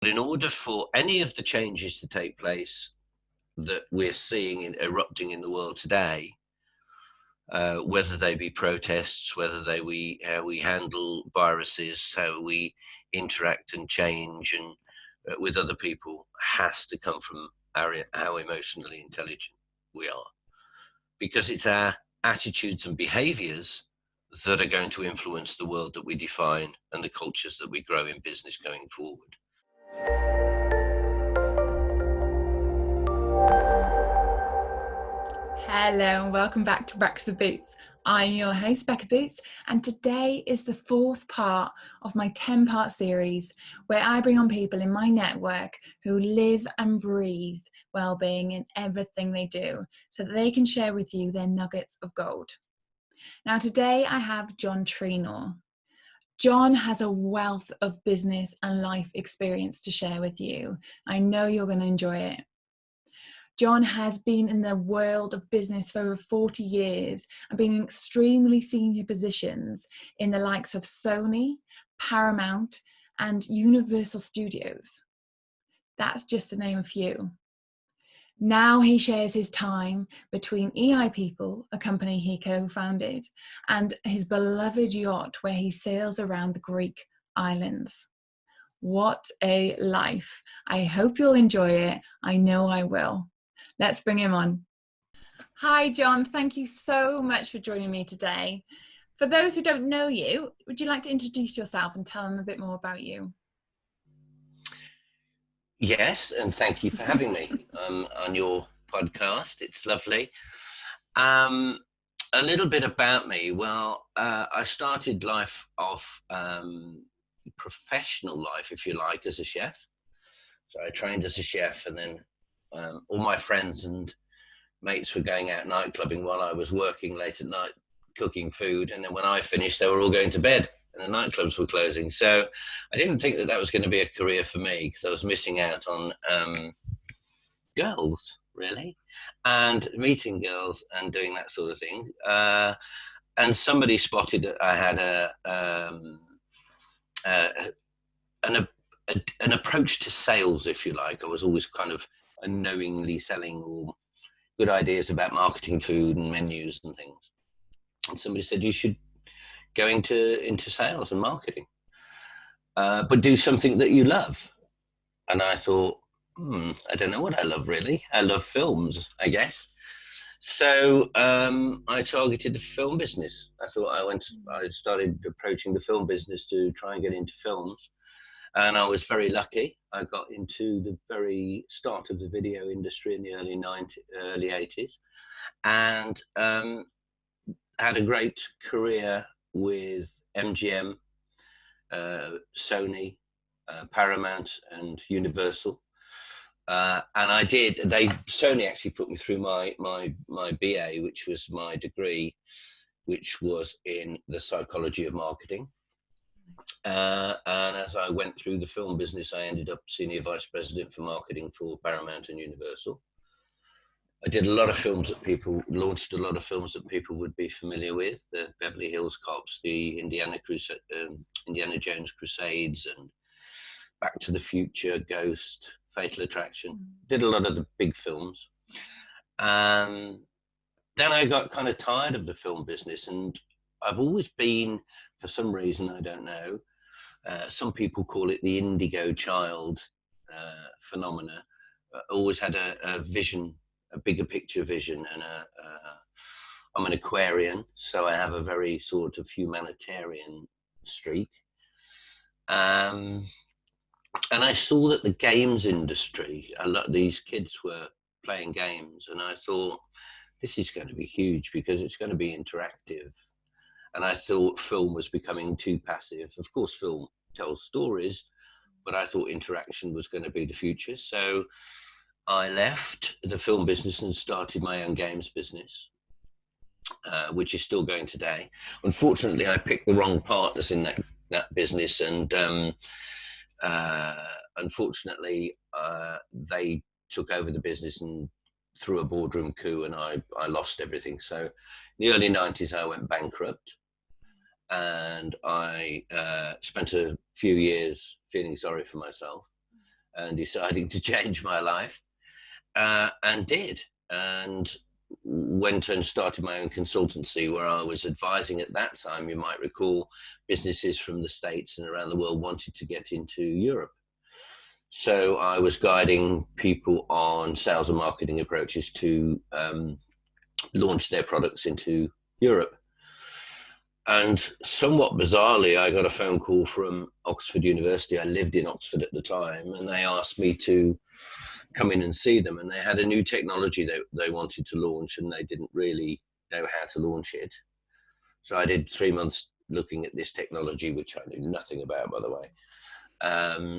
In order for any of the changes to take place that we're seeing erupting in the world today, whether they be protests, whether how we handle viruses, how we interact and change and with other people, has to come from how emotionally intelligent we are, because it's our attitudes and behaviors that are going to influence the world that we define and the cultures that we grow in business going forward. Hello and welcome back to Breakfast with Boots. I'm your host, Becca Boots, and today is the fourth part of my 10-part series where I bring on people in my network who live and breathe well-being in everything they do so that they can share with you their nuggets of gold. Now today I have Jon Treanor. Jon has a wealth of business and life experience to share with you. I know you're going to enjoy it. Jon has been in the world of business for over 40 years and been in extremely senior positions in the likes of SONY, Paramount, and Universal Studios. That's just to name a few. Now he shares his time between EI People, a company he co-founded, and his beloved yacht where he sails around the Greek islands. What a life. I hope you'll enjoy it. I know I will. Let's bring him on. Hi, Jon. Thank you so much for joining me today. For those who don't know you, would you like to introduce yourself and tell them a bit more about you? Yes, and thank you for having me on your podcast. It's lovely. A little bit about me. Well, I started life off, professional life, if you like, as a chef. So I trained as a chef, and then all my friends and mates were going out nightclubbing while I was working late at night, cooking food. And then when I finished, they were all going to bed and the nightclubs were closing. So I didn't think that was going to be a career for me, because I was missing out on girls, really, and meeting girls and doing that sort of thing. And somebody spotted that I had an approach to sales, if you like. I was always kind of unknowingly selling or good ideas about marketing food and menus and things. And somebody said, you should go into sales and marketing, but do something that you love. And I thought, I don't know what I love, really. I love films, I guess. So I targeted the film business. I started approaching the film business to try and get into films. And I was very lucky. I got into the very start of the video industry in the early 80s, and had a great career with MGM, Sony, Paramount, and Universal. And Sony actually put me through my BA, which was my degree, which was in the psychology of marketing. And as I went through the film business, I ended up senior vice president for marketing for Paramount and Universal. I did a lot of films that launched a lot of films that people would be familiar with: the Beverly Hills Cops, the Indiana Jones Crusades, and Back to the Future, Ghost, Fatal Attraction. Did a lot of the big films. Then I got kind of tired of the film business, and I've always been, for some reason, I don't know, some people call it the indigo child phenomena. Always had a vision, a bigger picture vision, and I'm an Aquarian, so I have a very sort of humanitarian streak. And I saw that the games industry, a lot of these kids were playing games, and I thought, this is going to be huge because it's going to be interactive. And I thought film was becoming too passive. Of course, film tells stories, but I thought interaction was going to be the future. So I left the film business and started my own games business, which is still going today. Unfortunately, I picked the wrong partners in that business, and unfortunately, they took over the business and threw a boardroom coup, and I lost everything. So in the early 90s, I went bankrupt, and I spent a few years feeling sorry for myself. and deciding to change my life, and did. And went and started my own consultancy where I was advising at that time, you might recall, businesses from the States and around the world wanted to get into Europe. So I was guiding people on sales and marketing approaches to launch their products into Europe. And somewhat bizarrely, I got a phone call from Oxford University. I lived in Oxford at the time, and they asked me to come in and see them. And they had a new technology that they wanted to launch, and they didn't really know how to launch it. So I did 3 months looking at this technology, which I knew nothing about, by the way,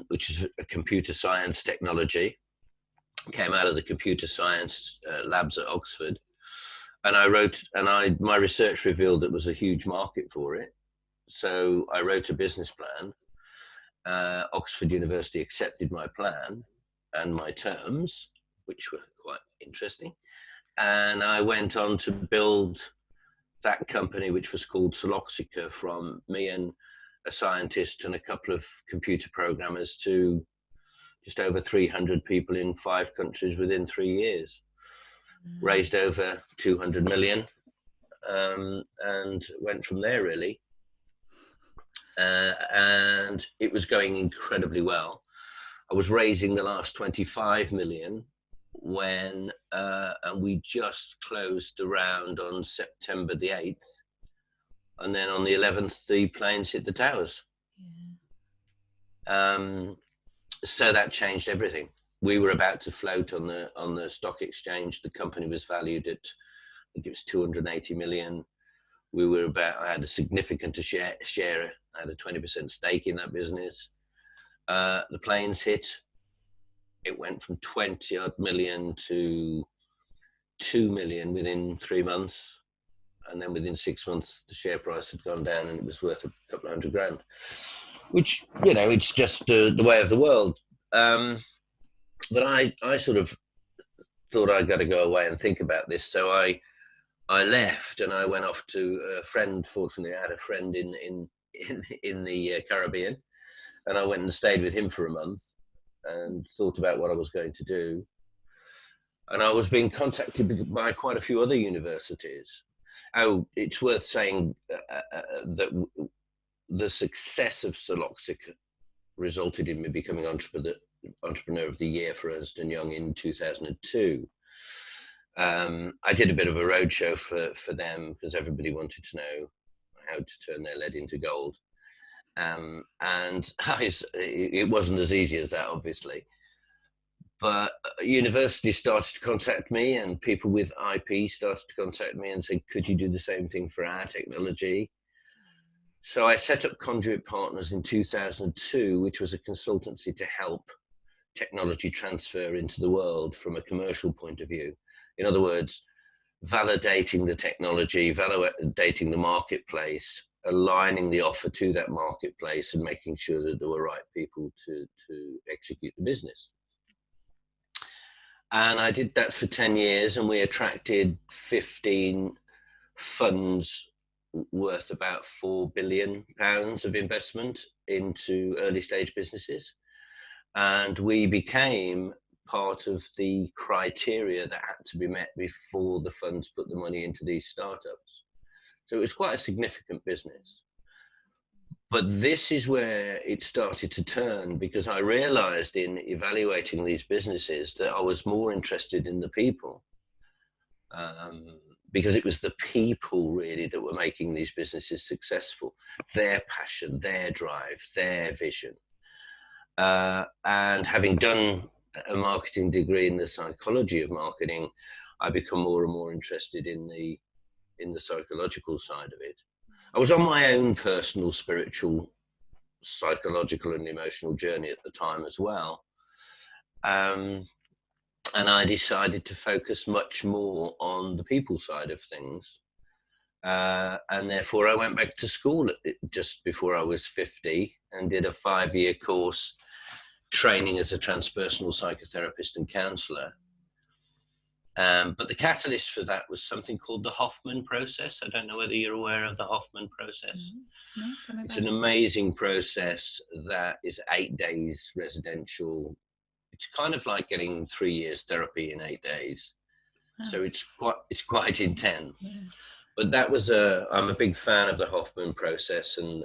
which is a computer science technology. Came out of the computer science labs at Oxford. And I wrote, and my research revealed there was a huge market for it. So I wrote a business plan. Oxford University accepted my plan and my terms, which were quite interesting. And I went on to build that company, which was called Soloxica, from me and a scientist and a couple of computer programmers to just over 300 people in 5 countries within 3 years. Raised over 200 million, and went from there, really. And it was going incredibly well. I was raising the last 25 million when, and we just closed the round on September the 8th. And then on the 11th, the planes hit the towers. Yeah. So that changed everything. We were about to float on the stock exchange. The company was valued at, I think it was 280 million. I had a significant share. I had a 20% stake in that business. The planes hit. It went from 20 odd million to 2 million within 3 months. And then within 6 months, the share price had gone down and it was worth a couple of $100,000, which, it's just the way of the world. But I sort of thought I'd got to go away and think about this. So I left and I went off to a friend. Fortunately, I had a friend in the Caribbean, and I went and stayed with him for a month and thought about what I was going to do. And I was being contacted by quite a few other universities. Oh, it's worth saying that the success of Soloxica resulted in me becoming Entrepreneur of the Year for Ernst & Young in 2002. I did a bit of a roadshow for them because everybody wanted to know how to turn their lead into gold. And it wasn't as easy as that, obviously. But universities started to contact me, and people with IP started to contact me and say, could you do the same thing for our technology? So I set up Conduit Partners in 2002, which was a consultancy to help technology transfer into the world from a commercial point of view. In other words, validating the technology, validating the marketplace, aligning the offer to that marketplace, and making sure that there were right people to execute the business. And I did that for 10 years, and we attracted 15 funds worth about £4 billion of investment into early stage businesses. And we became part of the criteria that had to be met before the funds put the money into these startups. So it was quite a significant business. But this is where it started to turn, because I realized in evaluating these businesses that I was more interested in the people, because it was the people really that were making these businesses successful, their passion, their drive, their vision. And having done a marketing degree in the psychology of marketing, I become more and more interested in the psychological side of it. I was on my own personal, spiritual, psychological and emotional journey at the time as well. And I decided to focus much more on the people side of things. And therefore I went back to school just before I was 50 and did a 5-year course training as a transpersonal psychotherapist and counsellor. But the catalyst for that was something called the Hoffman process. I don't know whether you're aware of the Hoffman process. No, it's an amazing process that is 8 days residential it's kind of like getting 3 years therapy in 8 days. Oh. So it's quite intense. Yeah. But I'm a big fan of the Hoffman process, and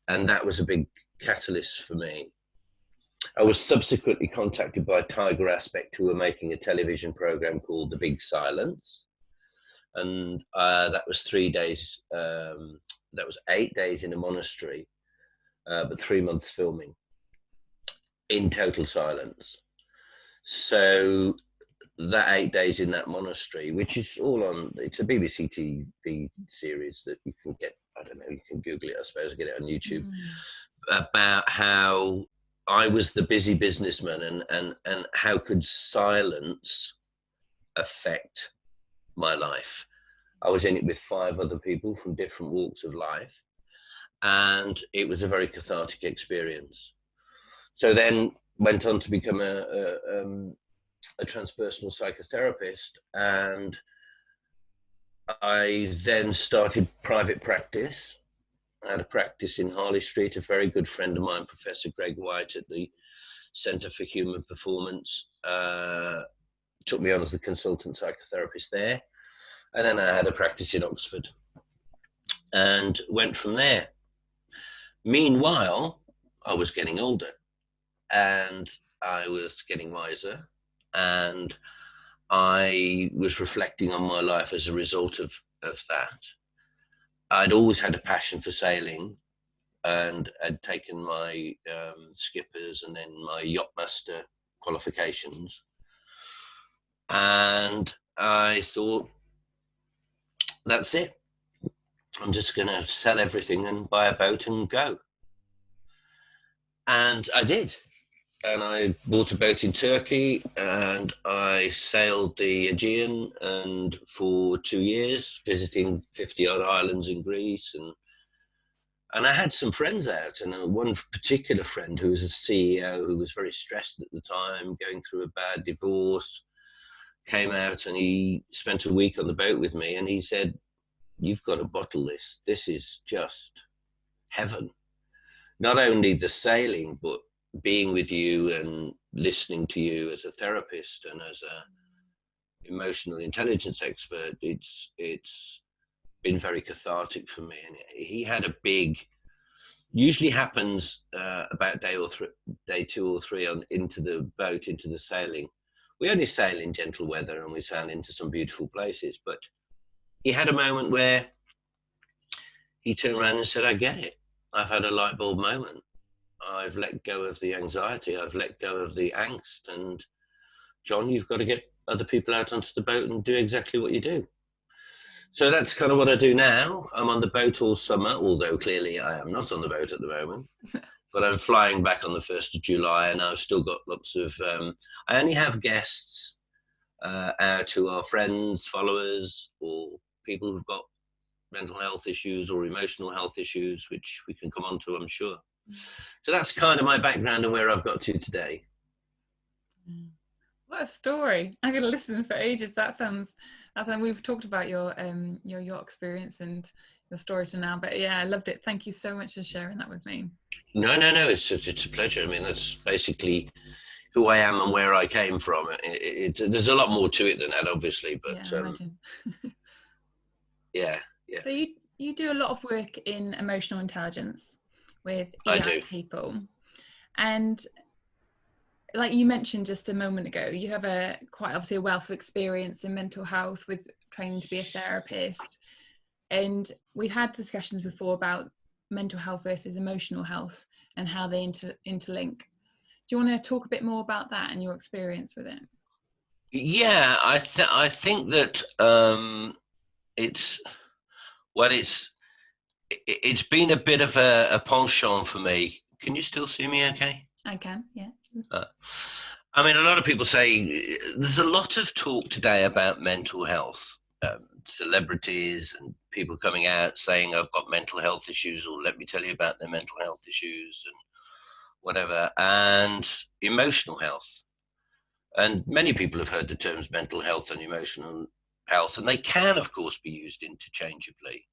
that was a big catalyst for me. I was subsequently contacted by Tiger Aspect, who were making a television program called The Big Silence. And that was 3 days, that was 8 days in a monastery, but 3 months filming in total silence. So that 8 days in that monastery, which is all on, it's a BBC TV series that you can get, I don't know, you can Google it, I suppose, get it on YouTube, about how I was the busy businessman and how could silence affect my life. I was in it with 5 other people from different walks of life, and it was a very cathartic experience. So then went on to become a transpersonal psychotherapist, and I then started private practice. I had a practice in Harley Street. A very good friend of mine, Professor Greg White at the Centre for Human Performance, took me on as the consultant psychotherapist there. And then I had a practice in Oxford and went from there. Meanwhile, I was getting older and I was getting wiser, and I was reflecting on my life as a result of that. I'd always had a passion for sailing and had taken my skippers and then my yachtmaster qualifications. And I thought, that's it. I'm just going to sell everything and buy a boat and go. And I did. And I bought a boat in Turkey and I sailed the Aegean and for 2 years, visiting 50 odd islands in Greece. And I had some friends out, and one particular friend who was a CEO who was very stressed at the time, going through a bad divorce, came out and he spent a week on the boat with me, and he said, "You've got to bottle this. This is just heaven. Not only the sailing, but being with you and listening to you as a therapist and as a emotional intelligence expert, it's been very cathartic for me." And he had a big, usually happens about day 2 or 3 on into the boat, into the sailing. We only sail in gentle weather and we sail into some beautiful places, but he had a moment where he turned around and said, "I get it. I've had a light bulb moment. I've let go of the anxiety. I've let go of the angst. And John, you've got to get other people out onto the boat and do exactly what you do." So that's kind of what I do now. I'm on the boat all summer, although clearly I am not on the boat at the moment. But I'm flying back on the 1st of July, and I've still got lots of, I only have guests out who are friends, followers, or people who've got mental health issues or emotional health issues, which we can come on to, I'm sure. So that's kind of my background and where I've got to today. What a story. I'm going to listen for ages. That sounds, we've talked about your yacht experience and your story to now, but yeah, I loved it. Thank you so much for sharing that with me. No, it's a pleasure. I mean, that's basically who I am and where I came from. There's a lot more to it than that, obviously, but yeah. So you do a lot of work in emotional intelligence with EI people, and like you mentioned just a moment ago, you have quite obviously a wealth of experience in mental health with training to be a therapist, and we've had discussions before about mental health versus emotional health and how they interlink. Do you want to talk a bit more about that and your experience with it? Yeah, I think that it's been a bit of a penchant for me. Can you still see me okay? I can, yeah. I mean, a lot of people say there's a lot of talk today about mental health. Celebrities and people coming out saying, "I've got mental health issues," or "let me tell you about their mental health issues," and whatever, and emotional health. And many people have heard the terms mental health and emotional health, and they can, of course, be used interchangeably.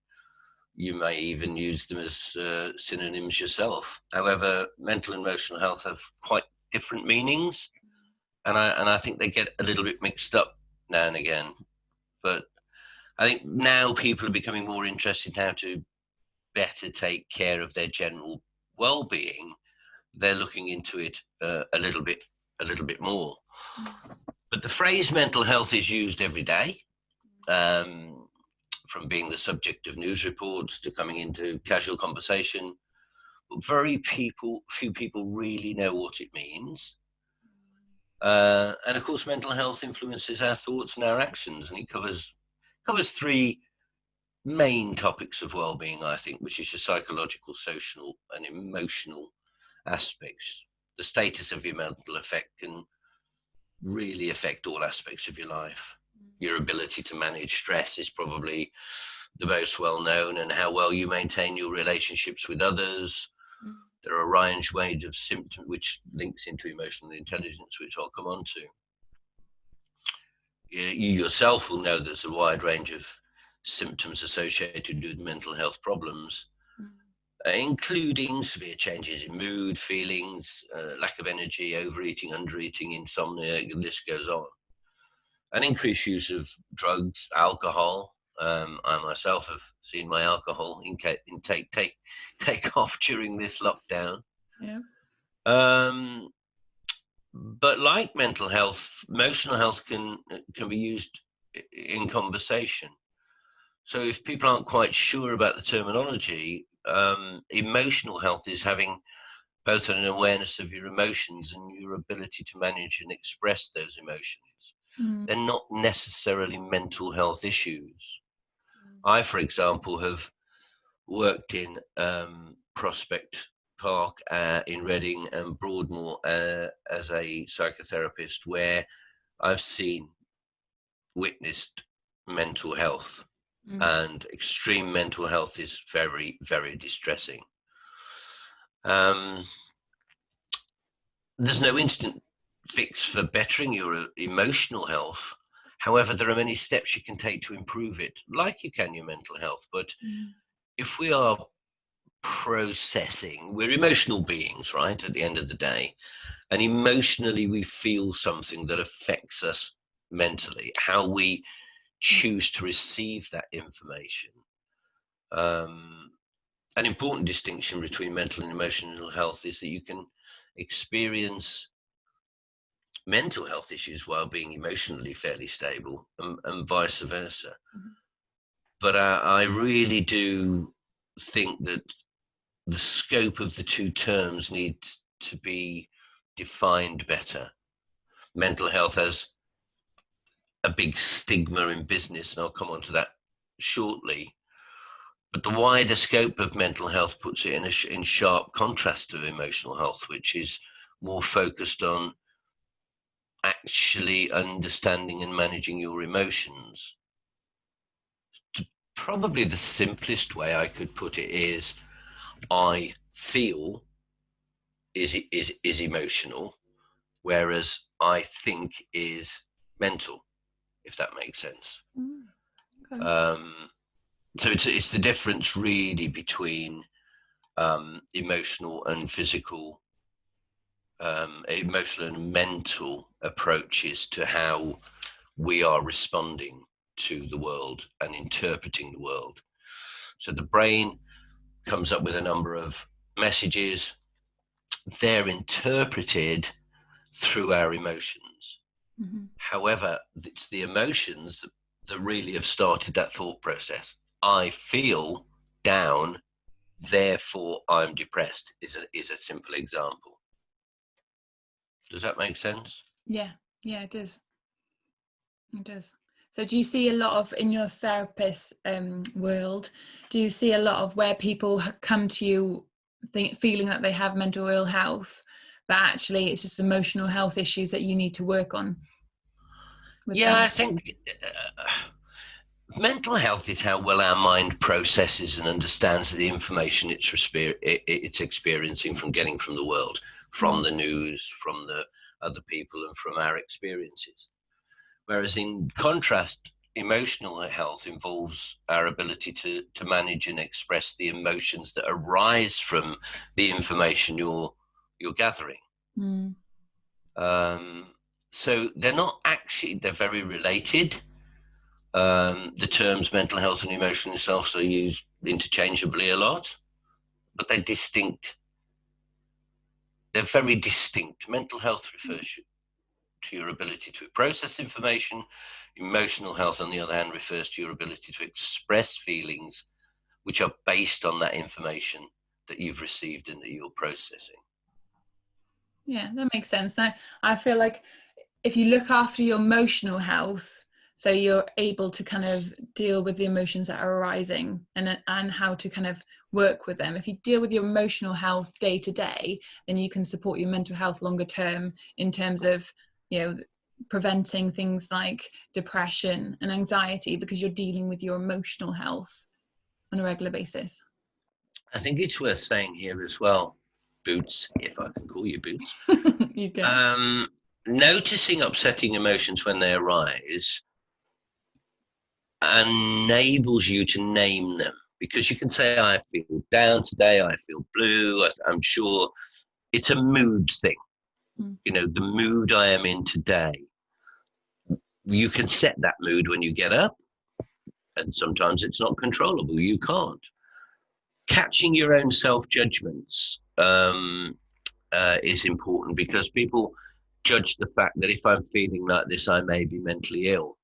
You may even use them as synonyms yourself. However, mental and emotional health have quite different meanings, and I think they get a little bit mixed up now and again. But I think now people are becoming more interested in how to better take care of their general well-being. They're looking into it a little bit more. But the phrase mental health is used every day, from being the subject of news reports to coming into casual conversation. But few people really know what it means. And of course, mental health influences our thoughts and our actions, and it covers three main topics of well-being, I think, which is your psychological, social, and emotional aspects. The status of your mental effect can really affect all aspects of your life. Your ability to manage stress is probably the most well known, and how well you maintain your relationships with others. There are a range of symptoms which links into emotional intelligence, which I'll come on to. You yourself will know there's a wide range of symptoms associated with mental health problems, including severe changes in mood, feelings, lack of energy, overeating, undereating, insomnia, the list goes on. An increased use of drugs, alcohol. I myself have seen my alcohol intake take off during this lockdown. Yeah. But like mental health, emotional health can be used in conversation. So if people aren't quite sure about the terminology, emotional health is having both an awareness of your emotions and your ability to manage and express those emotions. They're not necessarily mental health issues. I, for example, have worked in Prospect Park in Reading and Broadmoor as a psychotherapist, where I've witnessed mental health, and extreme mental health is very, very distressing. There's no instant fix for bettering your emotional health. However, there are many steps you can take to improve it, like you can your mental health. But if we are processing, we're emotional beings, right, at the end of the day, and emotionally we feel something that affects us mentally, how we choose to receive that information. An important distinction between mental and emotional health is that you can experience mental health issues while being emotionally fairly stable, and vice versa. But I really do think that the scope of the two terms needs to be defined better. Mental health has a big stigma in business, and I'll come on to that shortly. But the wider scope of mental health puts it in sharp contrast to emotional health, which is more focused on actually understanding and managing your emotions. Probably the simplest way I could put it is, I feel is emotional, whereas I think is mental, if that makes sense. Okay. So it's the difference really between emotional and physical, emotional and mental approaches to how we are responding to the world and interpreting the world. So the brain comes up with a number of messages. They're interpreted through our emotions. However, it's the emotions that really have started that thought process. I feel down, therefore I'm depressed, is a simple example. Does that make sense? Yeah, it does. It does. So do you see a lot of, in your therapist world, do you see a lot of where people come to you feeling that they have mental ill health, but actually it's just emotional health issues that you need to work on? Yeah, I think mental health is how well our mind processes and understands the information it's experiencing getting from the world, from the news, from the other people, and from our experiences. Whereas in contrast, emotional health involves our ability to manage and express the emotions that arise from the information you're gathering. So they're not actually, they're very related. The terms mental health and emotional health are used interchangeably a lot, but they're distinct. They're very distinct. Mental health refers to your ability to process information. Emotional health, on the other hand, refers to your ability to express feelings which are based on that information that you've received and that you're processing. Yeah, that makes sense. I feel like if you look after your emotional health, so you're able to kind of deal with the emotions that are arising and how to kind of work with them. If you deal with your emotional health day to day, then you can support your mental health longer term in terms of, you know, preventing things like depression and anxiety, because you're dealing with your emotional health on a regular basis. I think it's worth saying here as well, Boots, if I can call you Boots, You can. noticing upsetting emotions when they arise enables you to name them, because you can say, I feel down today, I feel blue. I'm sure it's a mood thing. You know, the mood I am in today. You can set that mood when you get up, and sometimes it's not controllable. You can't. Catching your own self-judgments is important, because people judge the fact that if I'm feeling like this, I may be mentally ill.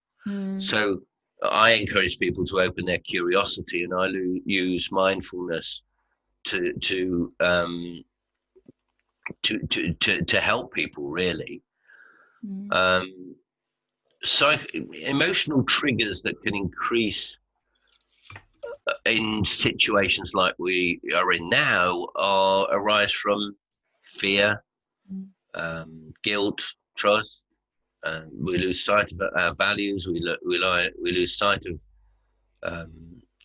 So I encourage people to open their curiosity, and I use mindfulness to help people, really. So emotional triggers that can increase in situations like we are in now arise from fear, guilt, trust. We lose sight of our values. We lose sight of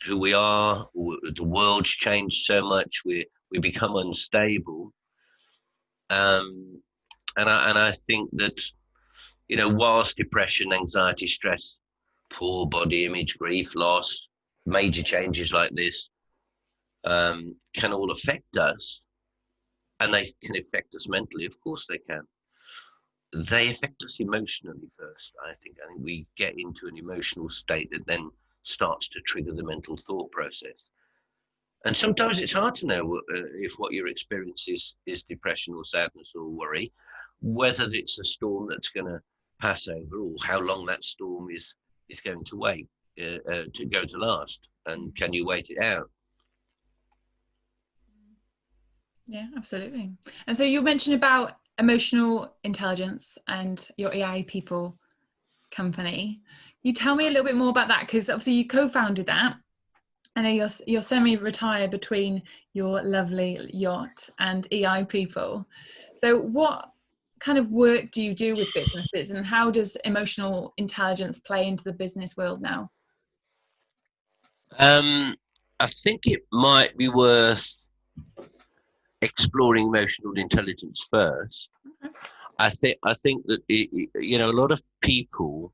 who we are. The world's changed so much. We become unstable. And I think that, you know, whilst depression, anxiety, stress, poor body image, grief, loss, major changes like this can all affect us, and they can affect us mentally. Of course they can. They affect us emotionally first, I think. I think we get into an emotional state that then starts to trigger the mental thought process. And sometimes it's hard to know if what your experience is depression or sadness or worry, whether it's a storm that's going to pass over, or how long that storm is going to wait to go to last, and can you wait it out? Yeah, absolutely. And so you mentioned about emotional intelligence and your AI people company. You tell me a little bit more about that, because obviously you co-founded that. I know you're semi-retired between your lovely yacht and EI people. So what kind of work do you do with businesses, and how does emotional intelligence play into the business world now? I think it might be worth exploring emotional intelligence first. Okay. I think that you know, a lot of people,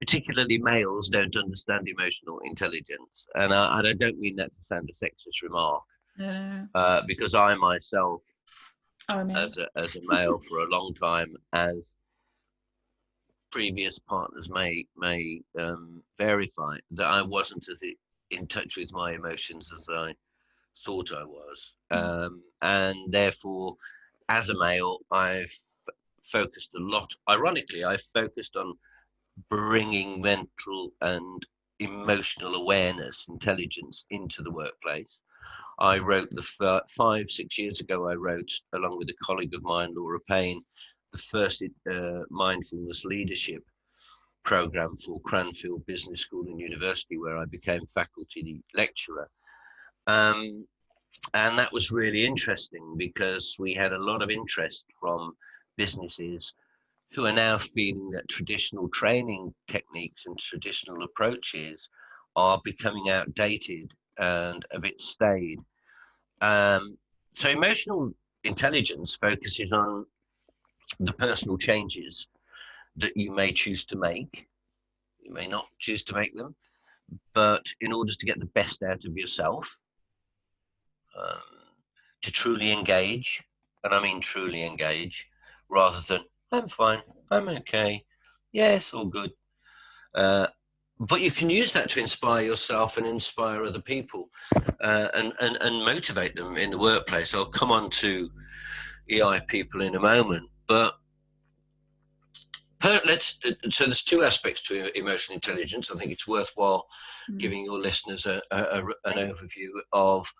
particularly males, don't understand emotional intelligence, and I don't mean that to sound a sexist remark, because I myself, as a male for a long time, as previous partners may verify, that I wasn't as in touch with my emotions as I thought I was, and therefore, as a male, I've focused a lot. Ironically, I've focused on bringing mental and emotional awareness, intelligence into the workplace. I wrote 5-6 years ago. I wrote, along with a colleague of mine, Laura Payne, the first mindfulness leadership program for Cranfield Business School and University, where I became faculty lecturer. And that was really interesting, because we had a lot of interest from businesses who are now feeling that traditional training techniques and traditional approaches are becoming outdated and a bit staid. So emotional intelligence focuses on the personal changes that you may choose to make. You may not choose to make them, but in order to get the best out of yourself, to truly engage, and I mean truly engage, rather than I'm fine, I'm okay, yeah, it's all good. But you can use that to inspire yourself and inspire other people, and motivate them in the workplace. I'll come on to EI people in a moment, but so there's two aspects to emotional intelligence. I think it's worthwhile giving your listeners an overview of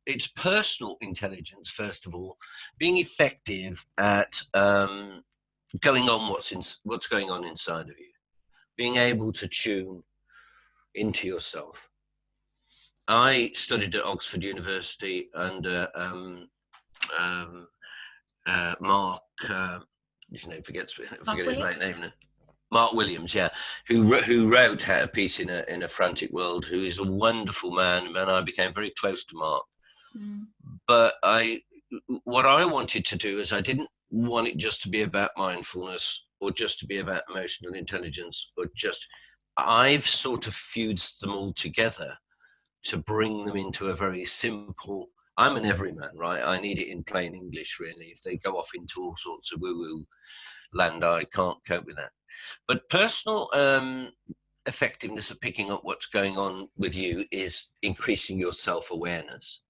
its personal intelligence. First of all, being effective at going on what's going on inside of you, being able to tune into yourself. I studied at Oxford University under Mark. His name forget his name now. Mark Williams, yeah, who wrote How to Peace in a Frantic World, who is a wonderful man, and I became very close to Mark. But what I wanted to do is I didn't want it just to be about mindfulness or just to be about emotional intelligence, or just, I've sort of fused them all together to bring them into a very simple, I'm an everyman, right? I need it in plain English, really. If they go off into all sorts of woo-woo land, I can't cope with that. But personal effectiveness of picking up what's going on with you is increasing your self-awareness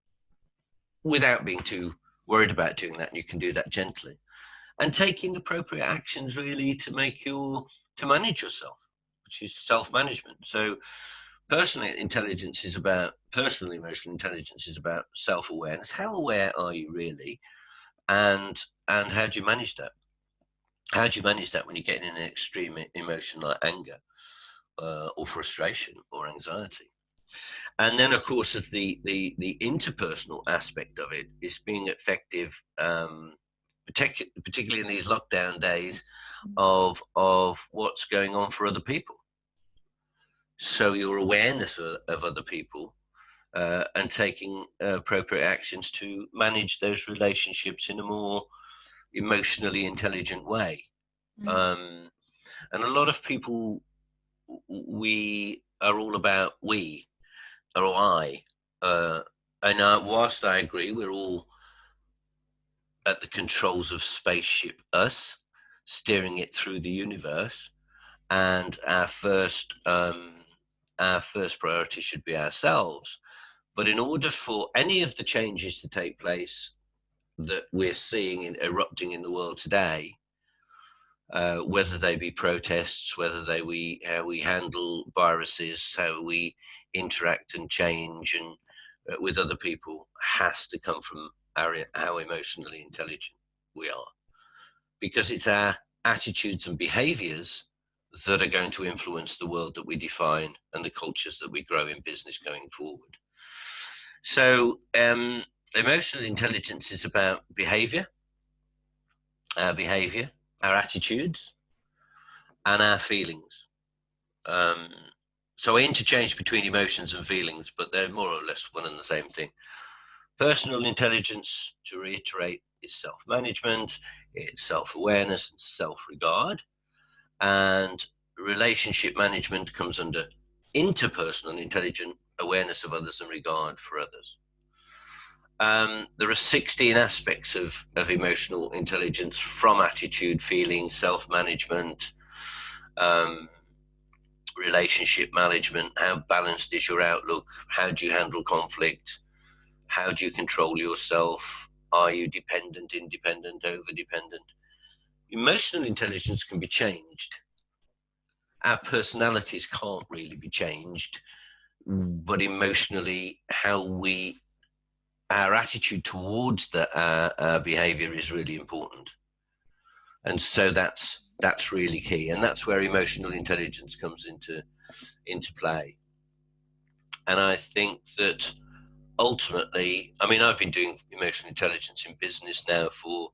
without being too worried about doing that. And you can do that gently, and taking appropriate actions really to manage yourself, which is self-management. So personal intelligence is about, personal emotional intelligence is about self-awareness. How aware are you really? And how do you manage that? How do you manage that when you get in an extreme emotion like anger or frustration or anxiety? And then, of course, as the interpersonal aspect of it is being effective, particularly in these lockdown days, of what's going on for other people. So your awareness of other people and taking appropriate actions to manage those relationships in a more emotionally intelligent way. And a lot of people, we are all about we or I. And whilst I agree, we're all at the controls of spaceship us, steering it through the universe, and our first priority should be ourselves. But in order for any of the changes to take place that we're seeing erupting in the world today, whether they be protests, whether how we handle viruses, how we interact and change and with other people, has to come from how emotionally intelligent we are, because it's our attitudes and behaviors that are going to influence the world that we define and the cultures that we grow in business going forward. So emotional intelligence is about behavior, our attitudes, and our feelings. So I interchange between emotions and feelings, but they're more or less one and the same thing. Personal intelligence, to reiterate, is self-management, it's self-awareness and self-regard. And relationship management comes under interpersonal intelligent awareness of others and regard for others. There are 16 aspects of emotional intelligence, from attitude, feeling, self-management, relationship management. How balanced is your outlook? How do you handle conflict? How do you control yourself? Are you dependent, independent, over-dependent? Emotional intelligence can be changed. Our personalities can't really be changed, but emotionally, our attitude towards our behavior is really important. And so that's really key. And that's where emotional intelligence comes into play. And I think that ultimately, I mean, I've been doing emotional intelligence in business now for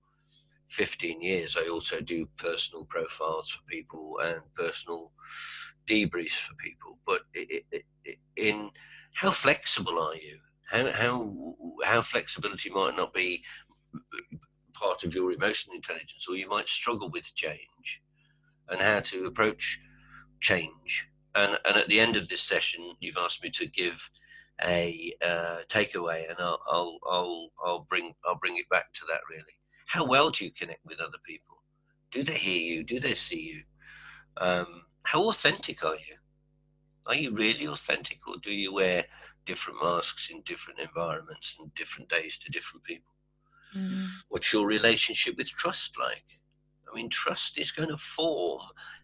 15 years. I also do personal profiles for people and personal debriefs for people. But in how flexible are you? How flexibility might not be part of your emotional intelligence, or you might struggle with change, and how to approach change. And at the end of this session, you've asked me to give a takeaway, and I'll bring it back to that really. How well do you connect with other people? Do they hear you? Do they see you? How authentic are you? Are you really authentic, or do you wear different masks in different environments and different days to different people? What's your relationship with trust like? I mean, trust is going to form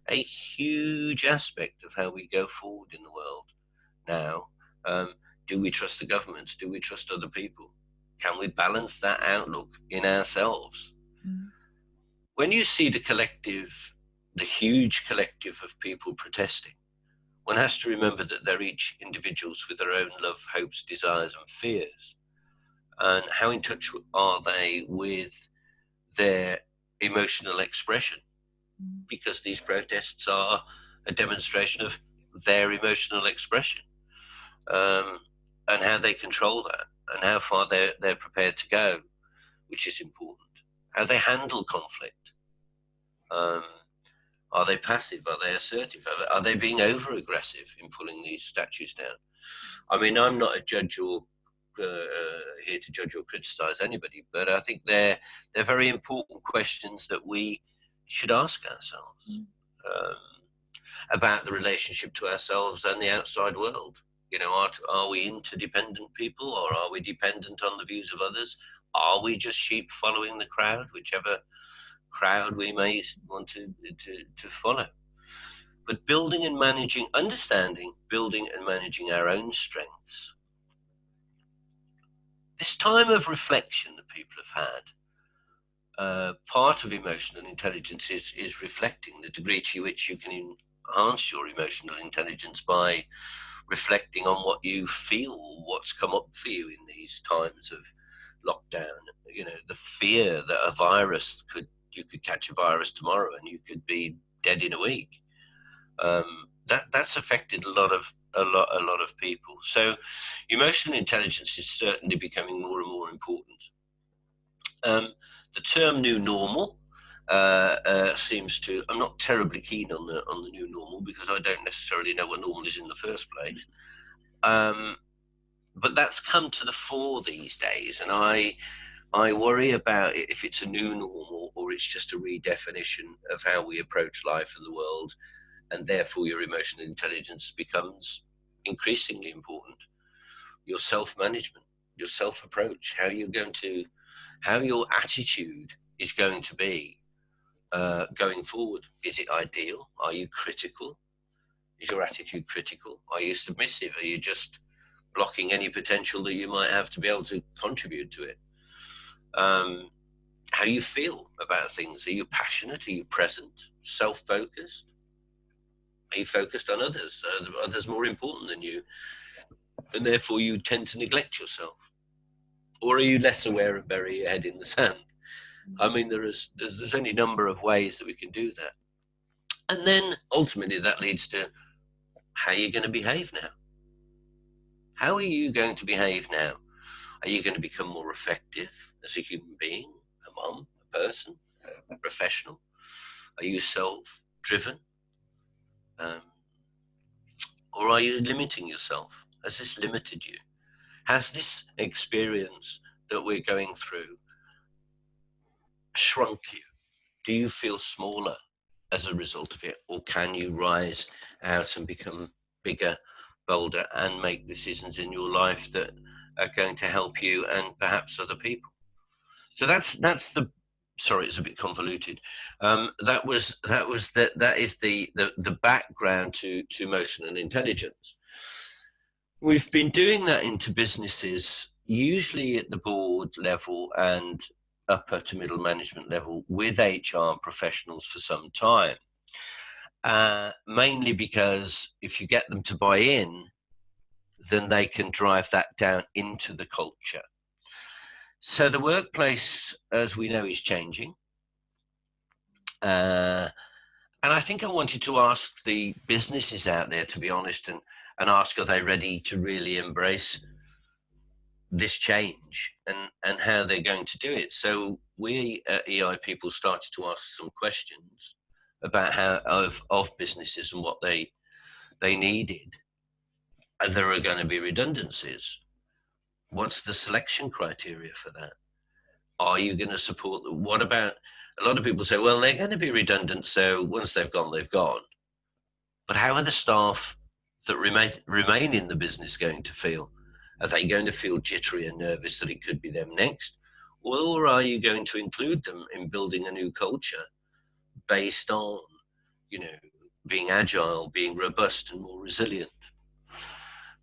a huge aspect of how we go forward in the world now. Do we trust the governments? Do we trust other people? Can we balance that outlook in ourselves? When you see the huge collective of people protesting, one has to remember that they're each individuals with their own love, hopes, desires, and fears. And how in touch are they with their emotional expression? Because these protests are a demonstration of their emotional expression, and how they control that, and how far they're prepared to go, which is important. How they handle conflict. Are they passive? Are they assertive? Are they being over-aggressive in pulling these statues down? I mean, I'm not a judge or here to judge or criticize anybody, but I think they're very important questions that we should ask ourselves about the relationship to ourselves and the outside world. You know, are we interdependent people, or are we dependent on the views of others? Are we just sheep following the crowd, whichever crowd we may want to follow? But understanding, building and managing our own strengths. This time of reflection that people have had, part of emotional intelligence is reflecting, the degree to which you can enhance your emotional intelligence by reflecting on what you feel, what's come up for you in these times of lockdown. You know, the fear that you could catch a virus tomorrow and you could be dead in a week. That's affected a lot of people. So emotional intelligence is certainly becoming more and more important. The term new normal seems to, I'm not terribly keen on the new normal, because I don't necessarily know what normal is in the first place. But that's come to the fore these days, and I worry about it, if it's a new normal or it's just a redefinition of how we approach life and the world, and therefore your emotional intelligence becomes increasingly important. Your self-management, your self-approach, how your attitude is going to be going forward. Is it ideal? Are you critical? Is your attitude critical? Are you submissive? Are you just blocking any potential that you might have to be able to contribute to it? How you feel about things. Are you passionate? Are you present? Self-focused? Are you focused on others? Are others more important than you, and therefore you tend to neglect yourself? Or are you less aware and bury your head in the sand? I mean, there's any number of ways that we can do that. And then ultimately that leads to, how are you going to behave now? How are you going to behave now? Are you going to become more effective as a human being, a mom, a person, a professional? Are you self-driven? Or are you limiting yourself? Has this limited you? Has this experience that we're going through shrunk you? Do you feel smaller as a result of it? Or can you rise out and become bigger, bolder, and make decisions in your life that are going to help you and perhaps other people? So that's the, sorry, it's a bit convoluted. That is the background to emotional intelligence. We've been doing that into businesses, usually at the board level and upper to middle management level, with HR professionals for some time. Mainly because if you get them to buy in, then they can drive that down into the culture. So the workplace, as we know, is changing. And I think I wanted to ask the businesses out there, to be honest, and ask, are they ready to really embrace this change and how they're going to do it? So we at EI People started to ask some questions about how of businesses and what they needed. And there are going to be redundancies. What's the selection criteria for that? Are you going to support them? What about A lot of people say, well, they're going to be redundant, so once they've gone, they've gone. But how are the staff that remain in the business going to feel? Are they going to feel jittery and nervous that it could be them next? Or are you going to include them in building a new culture based on, being agile, being robust and more resilient?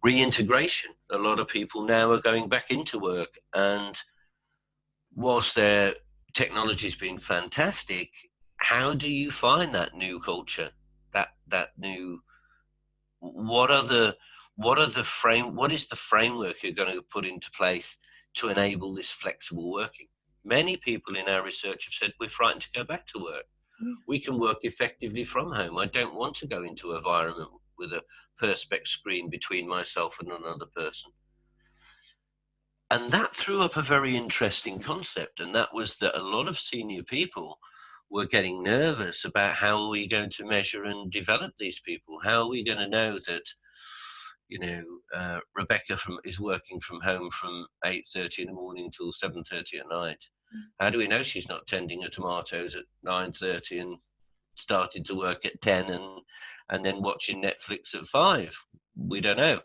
Reintegration. A lot of people now are going back into work, and whilst their technology has been fantastic, how do you find that new culture? That new, what is the framework you're going to put into place to enable this flexible working? Many people in our research have said we're frightened to go back to work. Yeah. We can work effectively from home. I don't want to go into an environment with a perspex screen between myself and another person. And that threw up a very interesting concept, and that was that a lot of senior people were getting nervous about how are we going to measure and develop these people? How are we going to know that, Rebecca is working from home from 8:30 in the morning till 7:30 at night? How do we know she's not tending her tomatoes at 9:30 and started to work at 10 and then watching Netflix at 5? We don't know.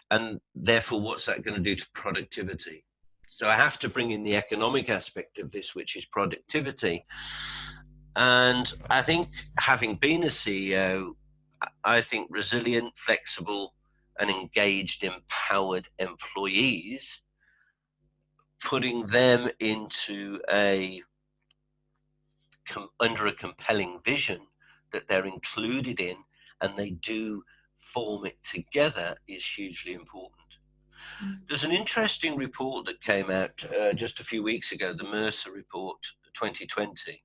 And therefore, what's that going to do to productivity? So I have to bring in the economic aspect of this, which is productivity. And I think, having been a CEO, I think resilient, flexible, and engaged, empowered employees, putting them into under a compelling vision that they're included in and they do form it together is hugely important. There's an interesting report that came out just a few weeks ago, the Mercer report 2020.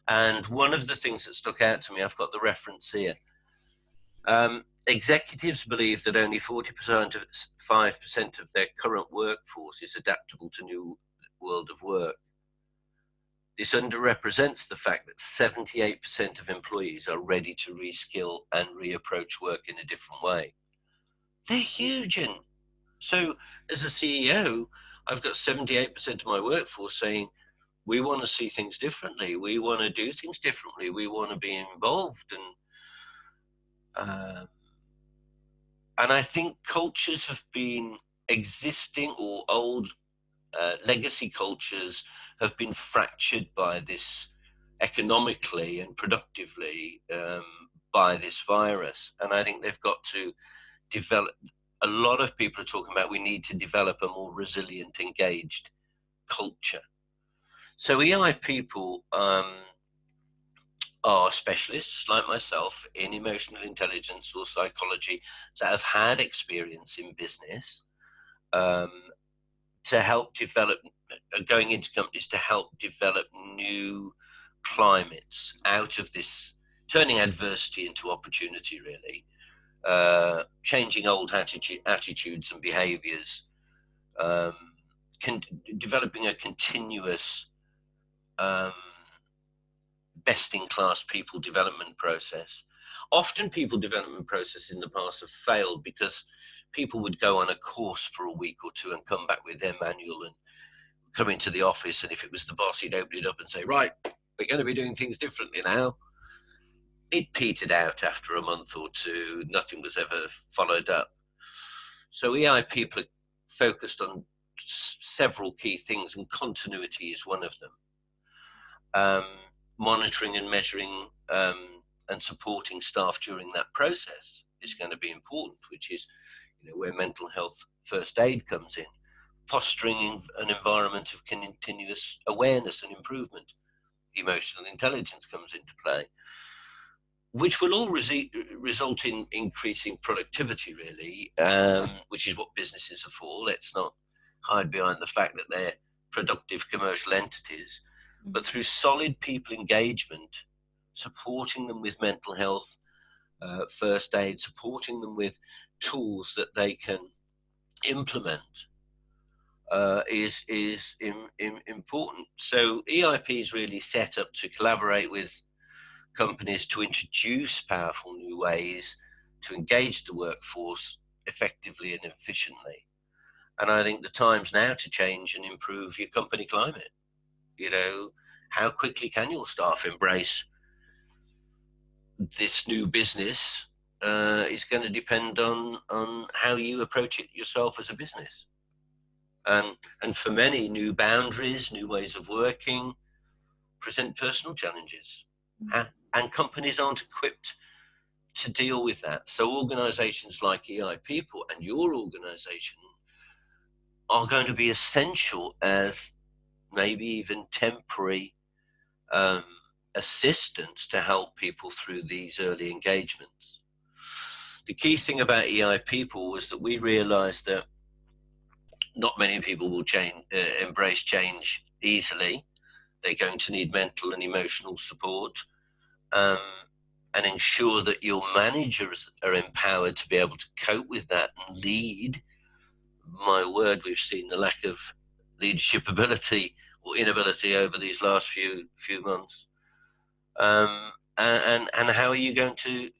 And one of the things that stuck out to me, I've got the reference here. Executives believe that only 5% of their current workforce is adaptable to new world of work. This underrepresents the fact that 78% of employees are ready to reskill and reapproach work in a different way. They're huge. So as a CEO, I've got 78% of my workforce saying, we want to see things differently. We want to do things differently. We want to be involved. And I think cultures have been existing, or old legacy cultures have been fractured by this economically and productively by this virus. And I think they've got to develop. A lot of people are talking about we need to develop a more resilient, engaged culture. So EI people are specialists like myself in emotional intelligence or psychology that have had experience in business to help develop, going into companies to help develop new climates out of this, turning adversity into opportunity, really. Changing old attitudes and behaviors, developing a continuous best-in-class people development process. Often people development processes in the past have failed because people would go on a course for a week or two and come back with their manual and come into the office, and if it was the boss, he'd open it up and say, right, we're going to be doing things differently now. It petered out after a month or two. Nothing was ever followed up. So EI people are focused on several key things, and continuity is one of them. Monitoring and measuring and supporting staff during that process is going to be important, which is where mental health first aid comes in. Fostering an environment of continuous awareness and improvement. Emotional intelligence comes into play, which will all result in increasing productivity, really, which is what businesses are for. Let's not hide behind the fact that they're productive commercial entities, but through solid people engagement, supporting them with mental health, first aid, supporting them with tools that they can implement is important. So EIP is really set up to collaborate with companies to introduce powerful new ways to engage the workforce effectively and efficiently. And I think the time's now to change and improve your company climate. how quickly can your staff embrace this new business is going to depend on how you approach it yourself as a business. And for many, new boundaries, new ways of working present personal challenges. And companies aren't equipped to deal with that. So organizations like EI People and your organization are going to be essential as maybe even temporary assistance to help people through these early engagements. The key thing about EI People was that we realized that not many people will embrace change easily. They're going to need mental and emotional support, and ensure that your managers are empowered to be able to cope with that and lead. My word, we've seen the lack of leadership ability or inability over these last few months. And how are you going to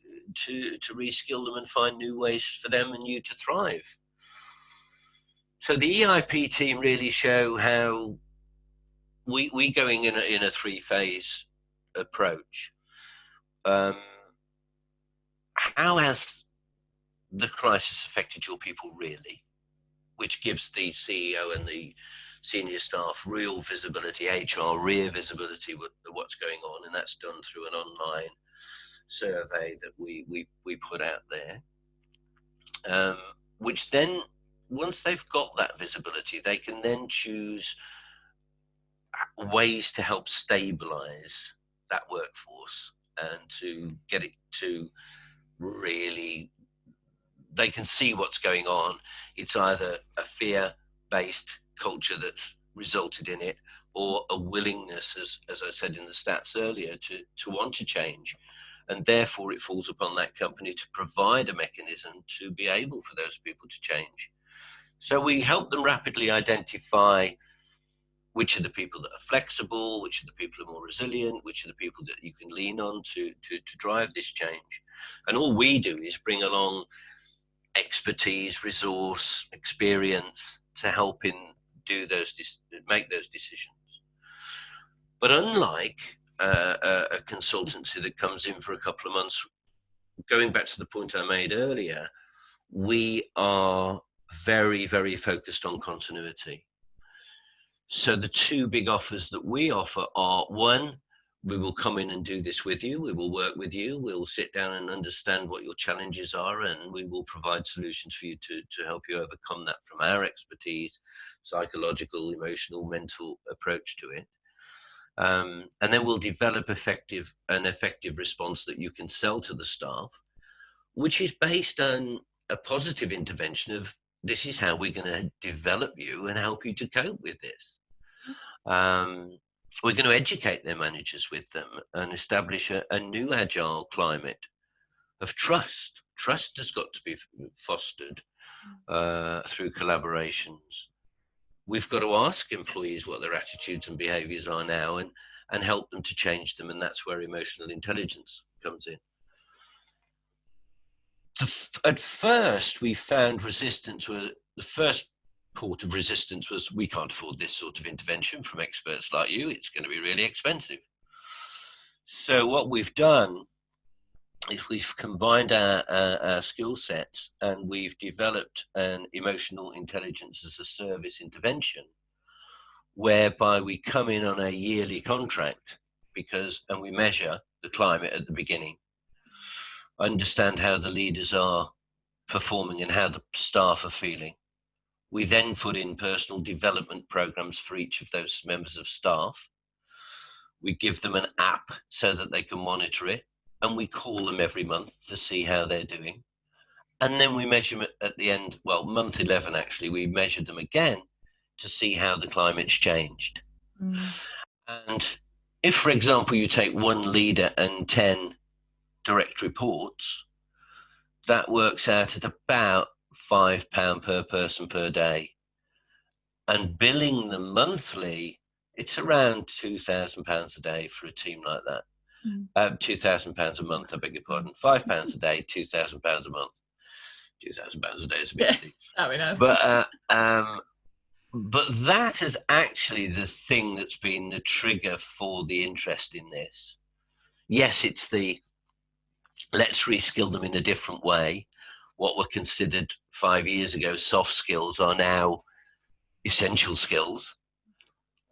reskill them and find new ways for them and you to thrive? So the EIP team really show how we going in a 3-phase approach. How has the crisis affected your people really? Which gives the CEO and the senior staff real visibility, HR real visibility with what's going on, and that's done through an online survey that we put out there. Which then, once they've got that visibility, they can then choose ways to help stabilize that workforce and to get it to really, they can see what's going on. It's either a fear-based culture that's resulted in it, or a willingness, as I said in the stats earlier, to want to change. And therefore it falls upon that company to provide a mechanism to be able for those people to change. So we help them rapidly identify which are the people that are flexible, which are the people who are more resilient, which are the people that you can lean on to drive this change. And all we do is bring along expertise, resource, experience to help in make those decisions. But unlike a consultancy that comes in for a couple of months, going back to the point I made earlier, we are very, very focused on continuity. So the two big offers that we offer are, one, we will come in and do this with you. We will work with you. We'll sit down and understand what your challenges are, and we will provide solutions for you to help you overcome that from our expertise, psychological, emotional, mental approach to it. And then we'll develop an effective response that you can sell to the staff, which is based on a positive intervention of, this is how we're going to develop you and help you to cope with this. We're going to educate their managers with them and establish a new agile climate of trust. Trust has got to be fostered through collaborations. We've got to ask employees what their attitudes and behaviors are now and help them to change them. And that's where emotional intelligence comes in. At first, we found resistance. The first port of resistance was, we can't afford this sort of intervention from experts like you. It's going to be really expensive. So what we've done is we've combined our skill sets, and we've developed an emotional intelligence as a service intervention, whereby we come in on a yearly contract and we measure the climate at the beginning, understand how the leaders are performing and how the staff are feeling. We then put in personal development programs for each of those members of staff. We give them an app so that they can monitor it, and we call them every month to see how they're doing. And then we measure them at the end, month 11 actually, we measured them again to see how the climate's changed. And if, for example, you take one leader and 10 direct reports, that works out at about £5 per person per day. And billing them monthly, it's around £2,000 a day for a team like that. £2,000 a month, I beg your pardon. £5 a day, £2,000 a month. £2,000 a day is a bit steep. That we know. But that is actually the thing that's been the trigger for the interest in this. Yes, it's the let's reskill them in a different way. What were considered 5 years ago soft skills are now essential skills.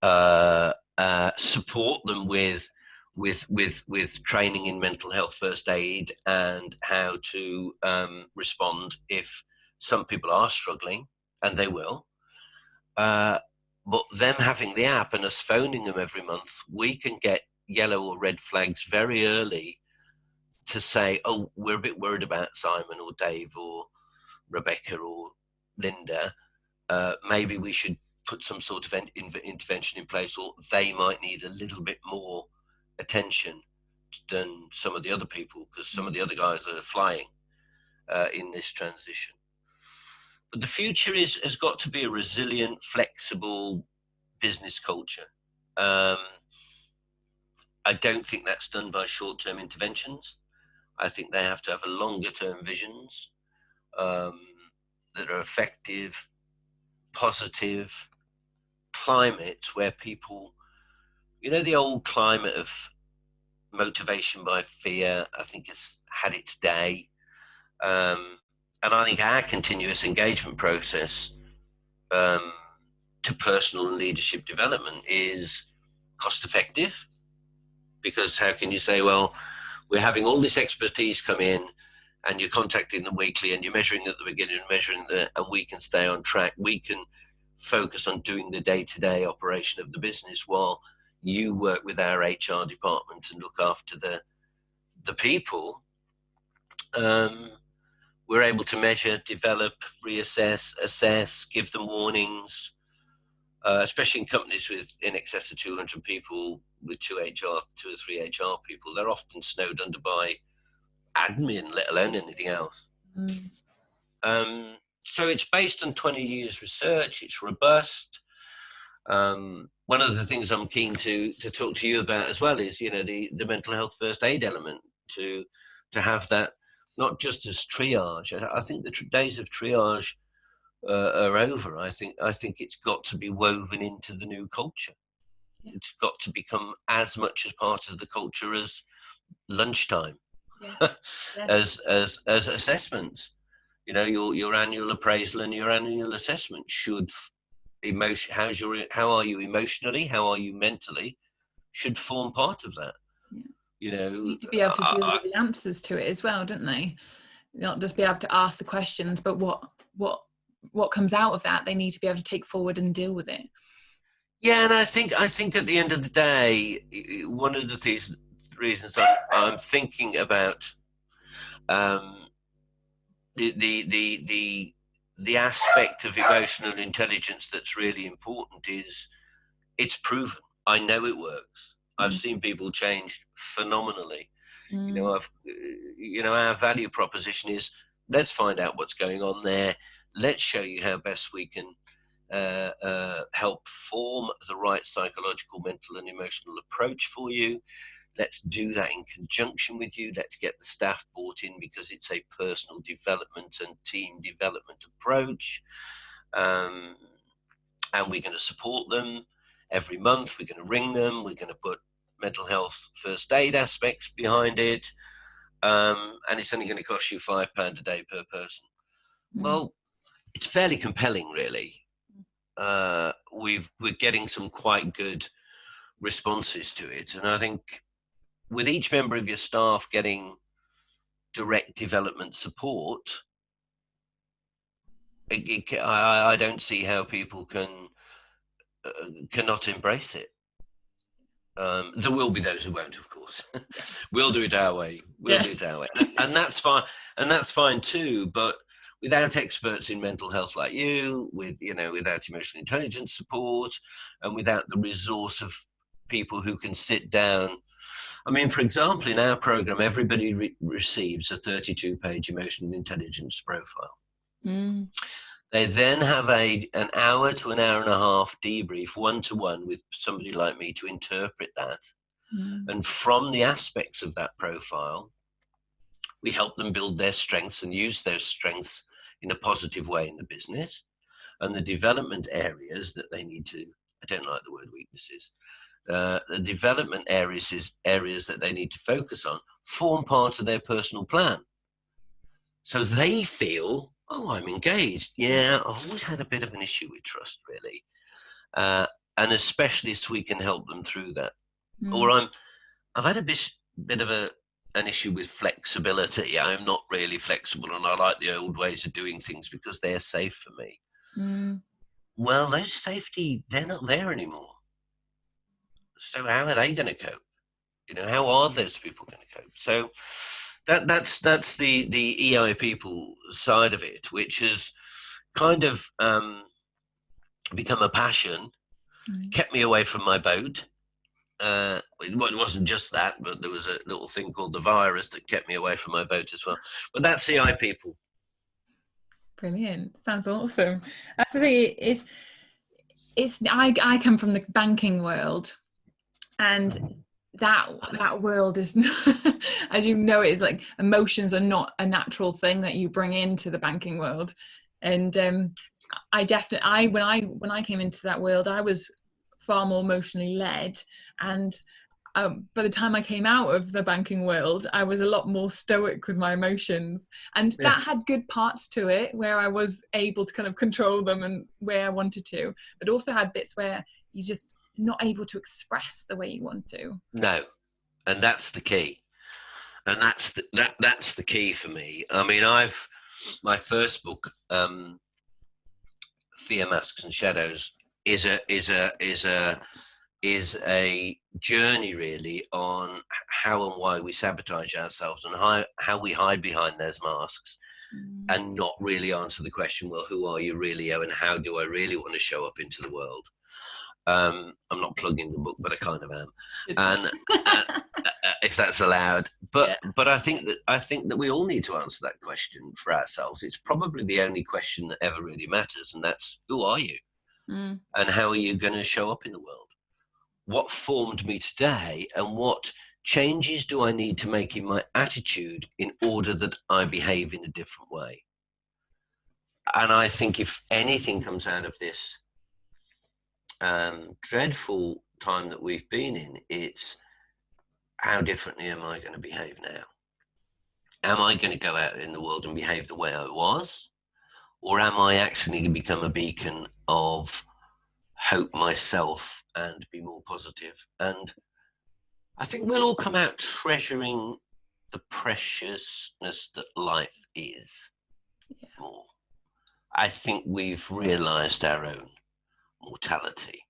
Support them with training in mental health first aid and how to respond if some people are struggling, and they will. But them having the app and us phoning them every month, we can get yellow or red flags very early to say, oh, we're a bit worried about Simon or Dave or Rebecca or Linda. Maybe we should put some sort of intervention in place, or they might need a little bit more attention than some of the other people, because some of the other guys are flying in this transition. But the future has got to be a resilient, flexible business culture. I don't think that's done by short-term interventions. I think they have to have a longer-term visions that are effective, positive climate where people, the old climate of motivation by fear, I think has had its day. And I think our continuous engagement process to personal and leadership development is cost effective, because how can you say, well, we're having all this expertise come in and you're contacting them weekly and you're measuring at the beginning and measuring and we can stay on track. We can focus on doing the day-to-day operation of the business while you work with our HR department and look after the people. We're able to measure, develop, reassess, assess, give them warnings, especially in companies with in excess of 200 people with 2 or 3 HR people. They're often snowed under by admin, let alone anything else. So it's based on 20 years research. It's robust. One of the things I'm keen to talk to you about as well is, the mental health first aid element, to have that not just as triage. I think the days of triage are over. I think it's got to be woven into the new culture. Yeah. It's got to become as much as part of the culture as lunchtime, as assessments. Your annual appraisal and your annual assessment should how are you emotionally, how are you mentally, should form part of that. You need to be able to deal with the answers to it as well, don't they? Not just be able to ask the questions, but what comes out of that, they need to be able to take forward and deal with it. Yeah, and I think at the end of the day, one of the reasons I'm thinking about the aspect of emotional intelligence that's really important is it's proven. I know it works. I've seen people change phenomenally. Our value proposition is, let's find out what's going on there. Let's show you how best we can help form the right psychological, mental and emotional approach for you. Let's do that in conjunction with you. Let's get the staff bought in, because it's a personal development and team development approach. And we're going to support them every month. We're going to ring them. We're going to put mental health first aid aspects behind it. And it's only going to cost you £5 a day per person. Well, it's fairly compelling, really. We're getting some quite good responses to it. And I think with each member of your staff getting direct development support, I don't see how people cannot embrace it. There will be those who won't, of course. We'll do it our way. Do it our way, and that's fine. And that's fine too. But without experts in mental health like you, without emotional intelligence support, and without the resource of people who can sit down. I mean, for example, in our program, everybody receives a 32-page emotional intelligence profile. They then have an hour to an hour and a half debrief, one-to-one, with somebody like me to interpret that. And from the aspects of that profile, we help them build their strengths and use those strengths in a positive way in the business. and the development areas that they need to, I don't like the word weaknesses, the development areas that they need to focus on form part of their personal plan. So they feel, oh, I'm engaged. Yeah, I've always had a bit of an issue with trust, really. And as specialists, we can help them through that. Or I've had a bit of an issue with flexibility. I'm not really flexible, and I like the old ways of doing things because they're safe for me. Well, those safety, they're not there anymore. So how are they going to cope? You know, how are those people going to cope? So that's the EI people side of it, which has kind of become a passion, kept me away from my boat. It wasn't just that, but there was a little thing called the virus that kept me away from my boat as well. But that's EI people. Brilliant. Sounds awesome. That's the thing. I come from the banking world, and that world is, as you know, it's like emotions are not a natural thing that you bring into the banking world. And when I came into that world, I was far more emotionally led, and by the time I came out of the banking world, I was a lot more stoic with my emotions, and that had good parts to it where I was able to kind of control them and where I wanted to, but also had bits where you just not able to express the way you want to. No, and that's the key, and that's the key for me. I mean, my first book, Fear, Masks and Shadows, is a journey really on how and why we sabotage ourselves and how we hide behind those masks and not really answer the question, well, who are you really, and how do I really want to show up into the world? I'm not plugging the book, but I kind of am, and if that's allowed. But I think that we all need to answer that question for ourselves. It's probably the only question that ever really matters, and that's, who are you, and how are you going to show up in the world? What formed me today, and what changes do I need to make in my attitude in order that I behave in a different way? And I think if anything comes out of this dreadful time that we've been in, it's how differently am I going to behave now? Am I going to go out in the world and behave the way I was? Or am I actually going to become a beacon of hope myself and be more positive? And I think we'll all come out treasuring the preciousness that life is more. I think we've realized our own mortality,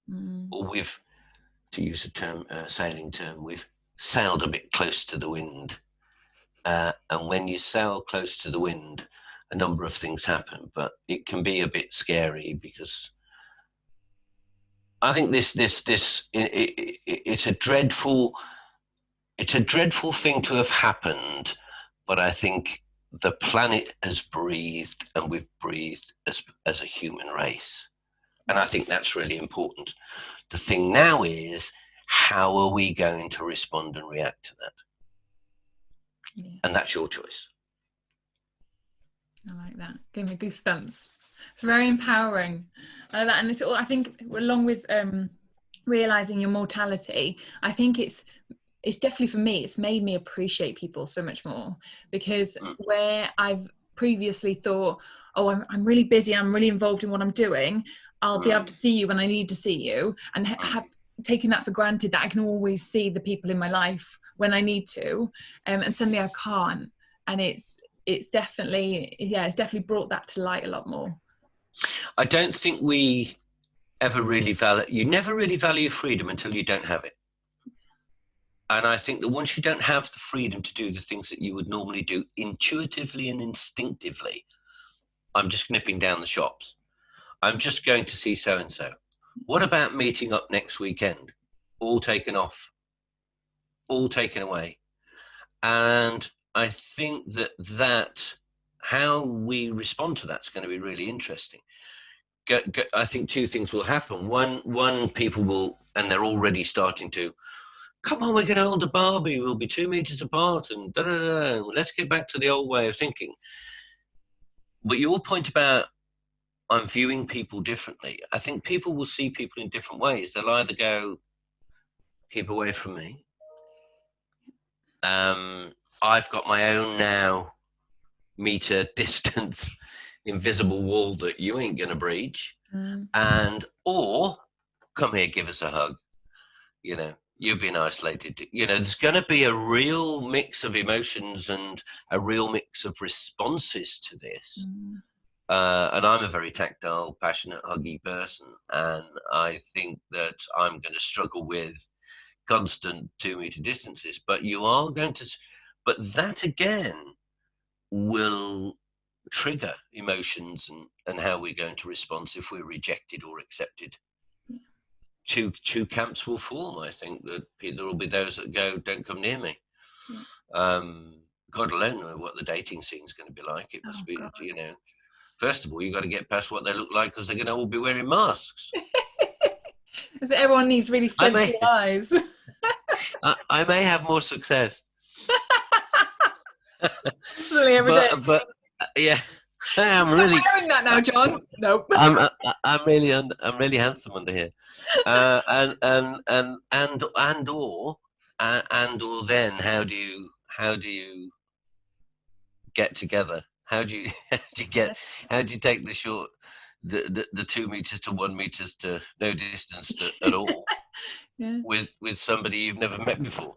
or we've, to use a term, sailing term, we've sailed a bit close to the wind. And when you sail close to the wind, a number of things happen, but it can be a bit scary, because I think it's a dreadful thing to have happened, but I think the planet has breathed, and we've breathed as a human race. And I think that's really important. The thing now is, how are we going to respond and react to that? And that's your choice. I like that. Gave me goosebumps. It's very empowering. I like that. And I think along with realizing your mortality, I think it's definitely, for me, it's made me appreciate people so much more, because where I've previously thought, oh, I'm really busy, I'm really involved in what I'm doing, I'll be able to see you when I need to see you, and have taken that for granted, that I can always see the people in my life when I need to, and suddenly I can't. And it's definitely brought that to light a lot more. I don't think we ever really you never really value freedom until you don't have it. And I think that once you don't have the freedom to do the things that you would normally do intuitively and instinctively, I'm just nipping down the shops, I'm just going to see so-and-so. What about meeting up next weekend? All taken off, all taken away. And I think that how we respond to that's going to be really interesting. I think two things will happen. One, people will, and they're already starting to, come on, we're going to hold a Barbie, we'll be 2 meters apart, and let's get back to the old way of thinking. But your point about I'm viewing people differently. I think people will see people in different ways. They'll either go, keep away from me. I've got my own now meter distance invisible wall that you ain't going to breach. And, or come here, give us a hug. You know, you've been isolated. You know, there's going to be a real mix of emotions and a real mix of responses to this. And I'm a very tactile, passionate, huggy person. And I think that I'm going to struggle with constant 2 meter distances. But you are going to, but that again will trigger emotions and how we're going to respond if we're rejected or accepted. Two camps will form. I think that there will be those that go, don't come near me. God alone knows what the dating scene is going to be like. It must be, you know, first of all, you got to get past what they look like because they're going to all be wearing masks. Everyone needs really sensitive eyes. I may have more success. But yeah, I'm really wearing that now, John. Nope. I'm really handsome under here, and or then how do you get together? How do you take the 2 meters to 1 meter to no distance at all with somebody you've never met before?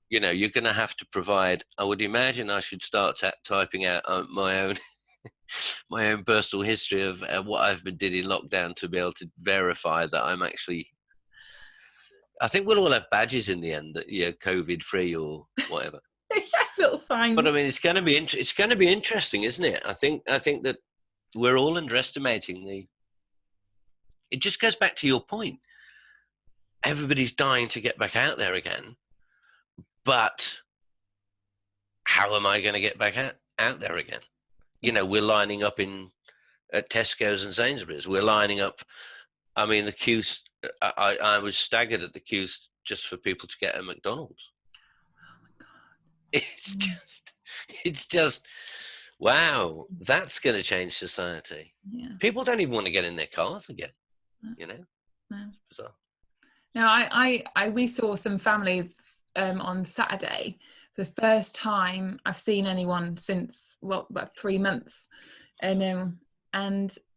You know, you're going to have to provide. I would imagine I should start typing out my own personal history of what I've been doing in lockdown to be able to verify that I'm actually. I think we'll all have badges in the end that you're COVID free or whatever. Little signs. But I mean, it's going to be interesting, isn't it? I think that we're all underestimating it just goes back to your point. Everybody's dying to get back out there again. But how am I going to get back out there again? You know, we're lining up at Tesco's and Sainsbury's. We're lining up. I mean, the queues, I was staggered at the queues just for people to get a McDonald's. It's just, wow, that's going to change society. Yeah. People don't even want to get in their cars again, you know? No. It's bizarre. No, we saw some family on Saturday. For the first time I've seen anyone since, about 3 months. And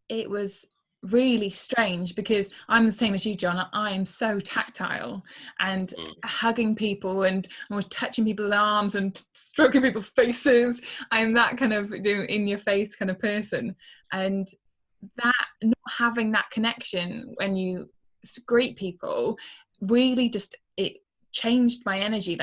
it was really strange because I'm the same as you, John. I am so tactile and hugging people, and I was touching people's arms and stroking people's faces. I'm that kind of in your face kind of person. And that, not having that connection when you greet people, really just, it changed my energy.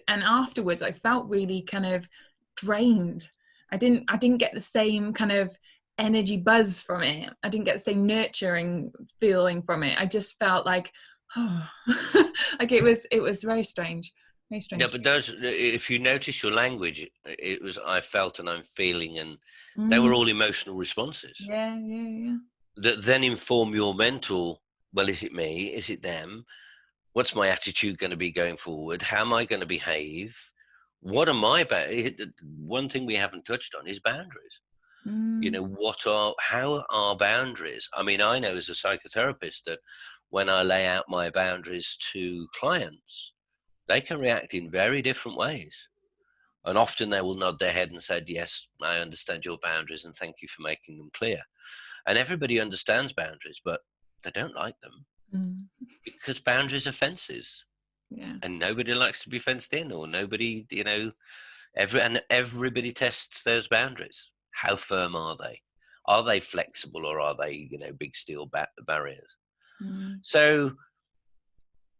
And afterwards I felt really kind of drained. I didn't get the same kind of energy buzz from it. I didn't get the same nurturing feeling from it. I just felt like, like it was very strange. Very strange. Yeah, but if you notice your language, it was I felt and I'm feeling, and they were all emotional responses. Yeah. That then inform your mental. Well, is it me? Is it them? What's my attitude going to be going forward? How am I going to behave? What am I? One thing we haven't touched on is boundaries. You know, how are boundaries? I mean, I know as a psychotherapist that when I lay out my boundaries to clients, they can react in very different ways. And often they will nod their head and say, yes, I understand your boundaries and thank you for making them clear. And everybody understands boundaries, but they don't like them because boundaries are fences. Yeah. And nobody likes to be fenced in, or nobody, you know, everybody tests those boundaries. How firm are they? Are they flexible, or are they, you know, big steel barriers? So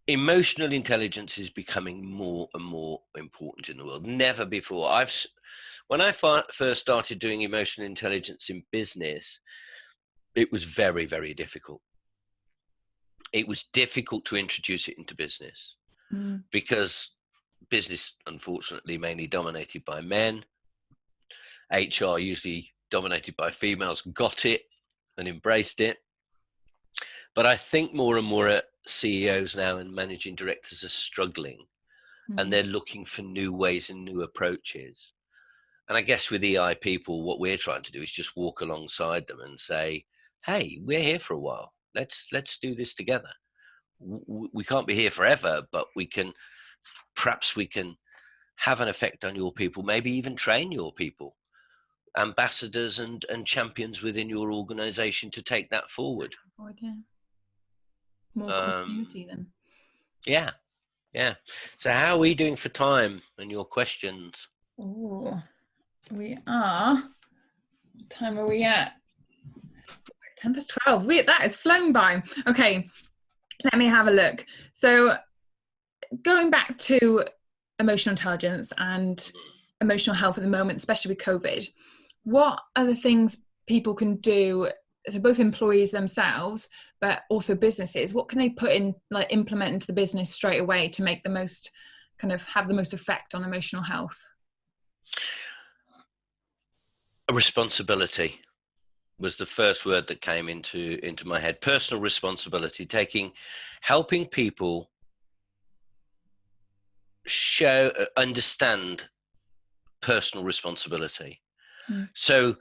emotional intelligence is becoming more and more important in the world. Never before. When I first started doing emotional intelligence in business, it was very, very difficult. It was difficult to introduce it into business because business, unfortunately, mainly dominated by men. HR usually dominated by females, got it and embraced it. But I think more and more CEOs now and managing directors are struggling and they're looking for new ways and new approaches. And I guess with EI people, what we're trying to do is just walk alongside them and say, hey, we're here for a while. Let's do this together. We can't be here forever, but perhaps we can have an effect on your people, maybe even train your people, ambassadors and champions within your organization to take that forward. More continuity then. Yeah. So how are we doing for time and your questions? Oh, we are. What time are we at? 10:12. That has flown by. Okay, let me have a look. So going back to emotional intelligence and emotional health at the moment, especially with COVID, what are the things people can do, so both employees themselves but also businesses, what can they put in, like implement into the business straight away to make the most, kind of have the most effect on emotional health? A responsibility was the first word that came into my head. Personal responsibility, helping people understand personal responsibility. So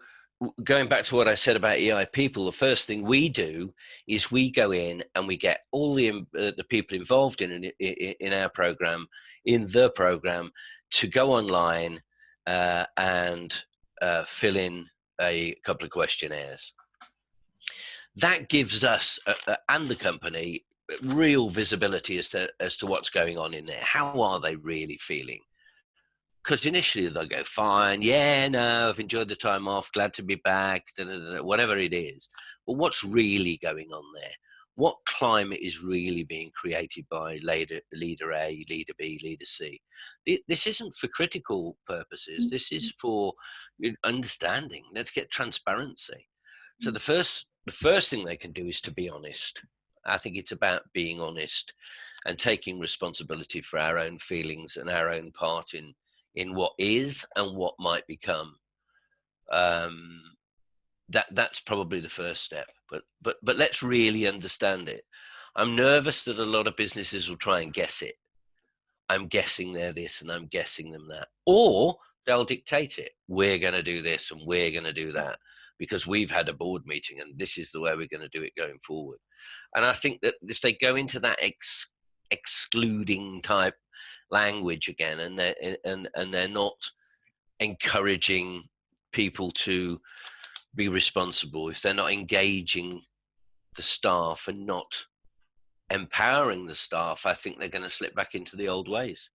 going back to what I said about EI people, the first thing we do is we go in and we get all the people involved in our program, in the program, to go online and fill in a couple of questionnaires. That gives us and the company real visibility as to what's going on in there. How are they really feeling? Because initially they'll go, fine, yeah, no, I've enjoyed the time off, glad to be back, whatever it is. But what's really going on there? What climate is really being created by leader A, leader B, leader C? This isn't for critical purposes. This is for understanding. Let's get transparency. So the first thing they can do is to be honest. I think it's about being honest and taking responsibility for our own feelings and our own part in what is and what might become. That's probably the first step. But let's really understand it. I'm nervous that a lot of businesses will try and guess it. I'm guessing they're this and I'm guessing them that. Or they'll dictate it. We're going to do this and we're going to do that because we've had a board meeting and this is the way we're going to do it going forward. And I think that if they go into that excluding type language again, and they're not encouraging people to be responsible, if they're not engaging the staff and not empowering the staff, I think they're going to slip back into the old ways.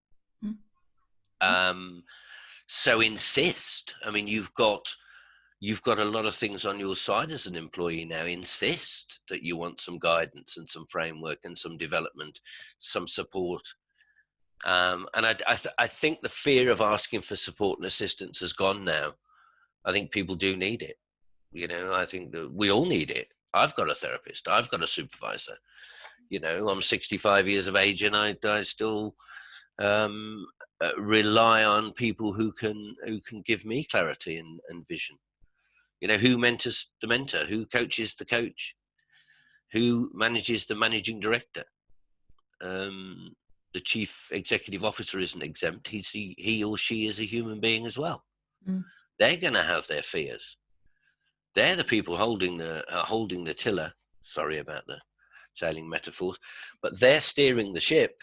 So insist. I mean, you've got a lot of things on your side as an employee now. Insist that you want some guidance and some framework and some development, some support. And I think the fear of asking for support and assistance has gone now. I think people do need it. You know, I think that we all need it. I've got a therapist. I've got a supervisor. You know, I'm 65 years of age and I still rely on people who can give me clarity and vision. You know, who mentors the mentor, who coaches the coach, who manages the managing director. The chief executive officer isn't exempt. He or she is a human being as well. They're going to have their fears. They're the people holding the tiller. Sorry about the sailing metaphors, but they're steering the ship.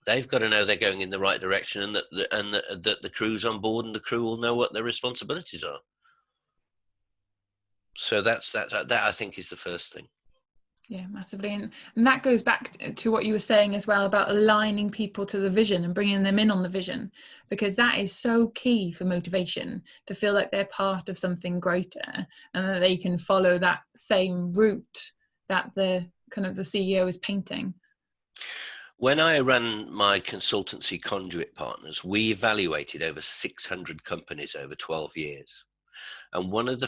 They've got to know they're going in the right direction, and that the crew's on board, and the crew will know what their responsibilities are. So that I think is the first thing. Yeah, massively. And that goes back to what you were saying as well about aligning people to the vision and bringing them in on the vision, because that is so key for motivation, to feel like they're part of something greater and that they can follow that same route that the CEO is painting. When I ran my consultancy Conduit Partners, we evaluated over 600 companies over 12 years. And one of the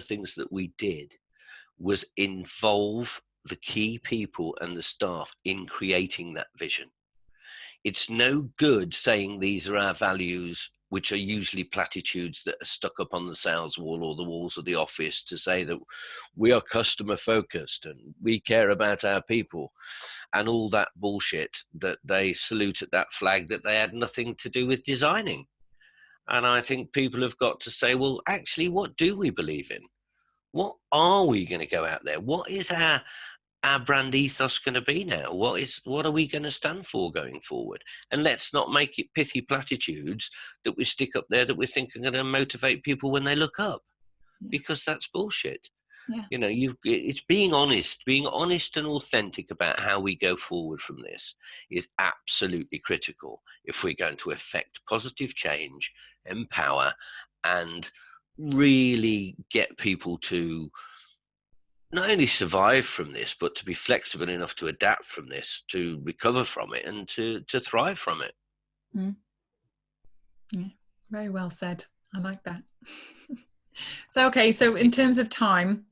things that we did was involve the key people and the staff in creating that vision. It's no good saying these are our values, which are usually platitudes that are stuck up on the sales wall or the walls of the office, to say that we are customer focused and we care about our people and all that bullshit that they salute at that flag that they had nothing to do with designing. And I think people have got to say, well, actually, what do we believe in? What are we going to go out there? What is our brand ethos going to be now? What are we going to stand for going forward? And let's not make it pithy platitudes that we stick up there that we think are going to motivate people when they look up, because that's bullshit. Yeah. You know, it's being honest and authentic about how we go forward from this is absolutely critical if we're going to effect positive change, empower, and really get people to not only survive from this, but to be flexible enough to adapt from this, to recover from it, and to thrive from it. Mm. Yeah, very well said. I like that. So in terms of time,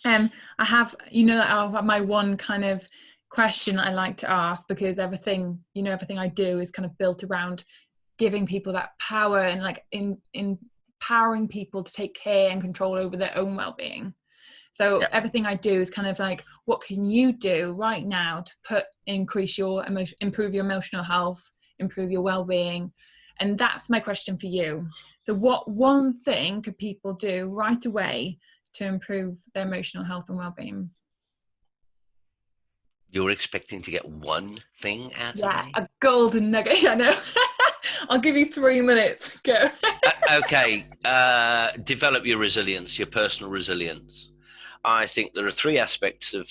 I have, I have my one kind of question that I like to ask, because everything I do is kind of built around giving people that power and like empowering people to take care and control over their own well-being. So everything I do is kind of like, what can you do right now to improve your emotional health, improve your well-being? And that's my question for you. So what one thing could people do right away to improve their emotional health and well-being? You're expecting to get one thing out of me? A golden nugget. I know. I'll give you 3 minutes. Go. Okay. Develop your resilience, your personal resilience. I think there are four aspects of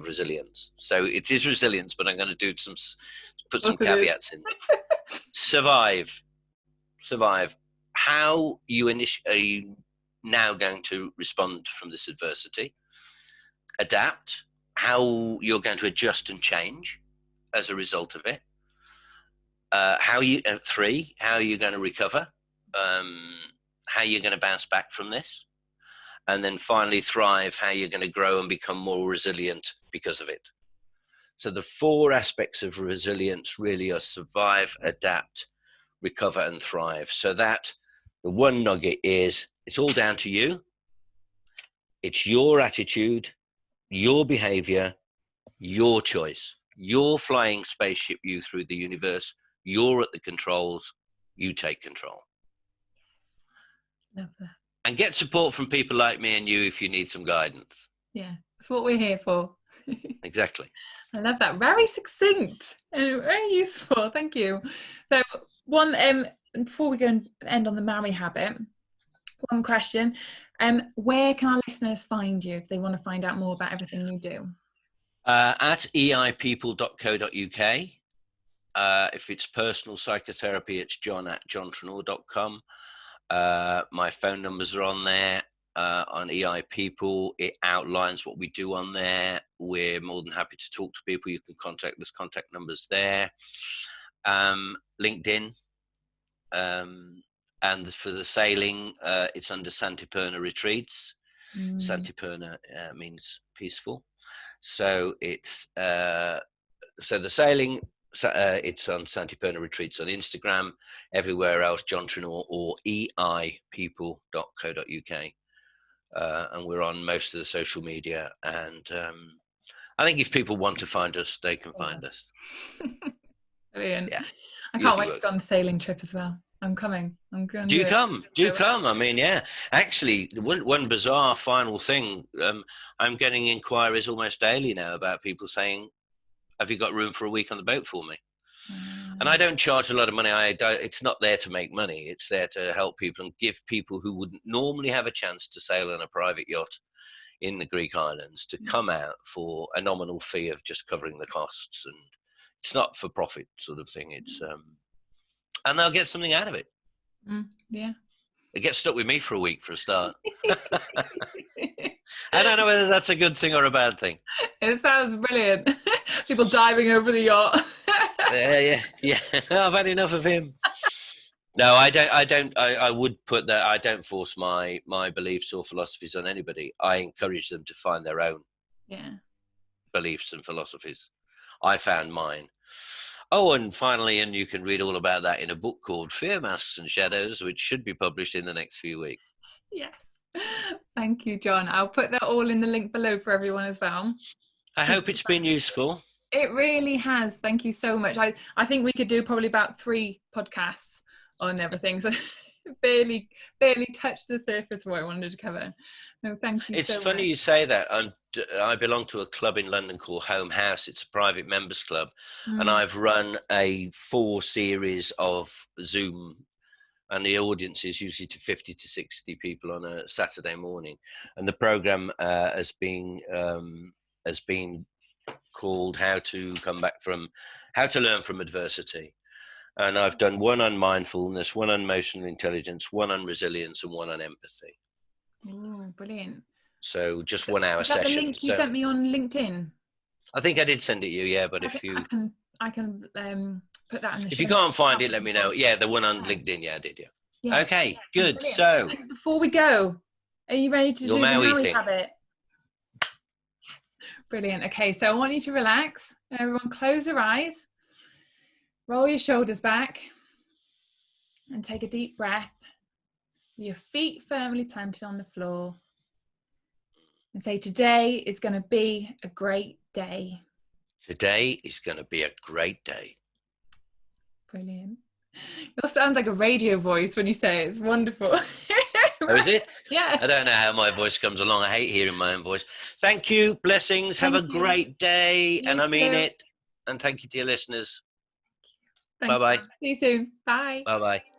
resilience. So it is resilience, but I'm going to put some caveats in. Survive. How are you now going to respond from this adversity? Adapt. How you're going to adjust and change as a result of it. How are you going to recover? How you're going to bounce back from this? And then finally, thrive, how you're going to grow and become more resilient because of it. So the four aspects of resilience really are survive, adapt, recover, and thrive. So that the one nugget is, it's all down to you. It's your attitude, your behavior, your choice. You're flying spaceship you through the universe. You're at the controls. You take control. Love that. And get support from people like me and you if you need some guidance. Yeah, that's what we're here for. Exactly. I love that. Very succinct and very useful. Thank you. So one, before we go and end on the marry habit, one question. Where can our listeners find you if they want to find out more about everything you do? At eipeople.co.uk. If it's personal psychotherapy, it's john@jontreanor.com. My phone numbers are on there. On EI People, it outlines what we do on there. We're more than happy to talk to people. You can contact us, contact numbers there. LinkedIn. And for the sailing, it's under Santipurna Retreats. Santipurna means peaceful. So it's so the sailing, it's on Santipurna Retreats on Instagram. Everywhere else, Jon Treanor or eipeople.co.uk. And we're on most of the social media. And I think if people want to find us, they can find us. Brilliant. Yeah. I can't wait to go on the sailing trip as well. I'm coming. I'm going. Do come. I mean, yeah. Actually, one bizarre final thing. I'm getting inquiries almost daily now about people saying, "Have you got room for a week on the boat for me?" And I don't charge a lot of money. It's not there to make money. It's there to help people and give people who wouldn't normally have a chance to sail on a private yacht in the Greek islands to come out for a nominal fee of just covering the costs. And it's not for profit sort of thing. It's and they'll get something out of it. Yeah. They get stuck with me for a week for a start. I don't know whether that's a good thing or a bad thing. It sounds brilliant. People diving over the yacht. Yeah. I've had enough of him. No, I don't. I would put that. I don't force my beliefs or philosophies on anybody. I encourage them to find their own beliefs and philosophies. I found mine. Oh, and finally, and you can read all about that in a book called Fear, Masks and Shadows, which should be published in the next few weeks. Yes. Thank you, John. I'll put that all in the link below for everyone as well. I hope it's been useful. It really has. Thank you so much. I think we could do probably about 3 podcasts on everything. So barely touched the surface of what I wanted to cover. No, thank you It's so funny much. you say that. I belong to a club in London called Home House. It's a private members club, and I've run a 4 series of Zoom, and the audience is usually to 50 to 60 people on a Saturday morning, and the program has been called How to Learn from Adversity. And I've done one on mindfulness, one on emotional intelligence, one on resilience, and one on empathy. Oh, brilliant. So just 1 hour session. Is that the link you sent me on LinkedIn? I think I did send it you, yeah, but I can put that in the show. If you can't find it, let me know. Yeah, the one on LinkedIn, yeah, I did, yeah. Yeah. Okay, good. Brilliant. So and before we go, are you ready to do the Maui habit? Yes. Brilliant. Okay, so I want you to relax. Everyone close their eyes. Roll your shoulders back and take a deep breath. Your feet firmly planted on the floor. And say, today is going to be a great day. Today is going to be a great day. Brilliant. It sounds like a radio voice when you say it. It's wonderful. Oh, is it? Yeah. I don't know how my voice comes along. I hate hearing my own voice. Thank you. Blessings. Have a great day. And I mean it. And thank you to your listeners. Bye-bye. See you soon. Bye. Bye-bye.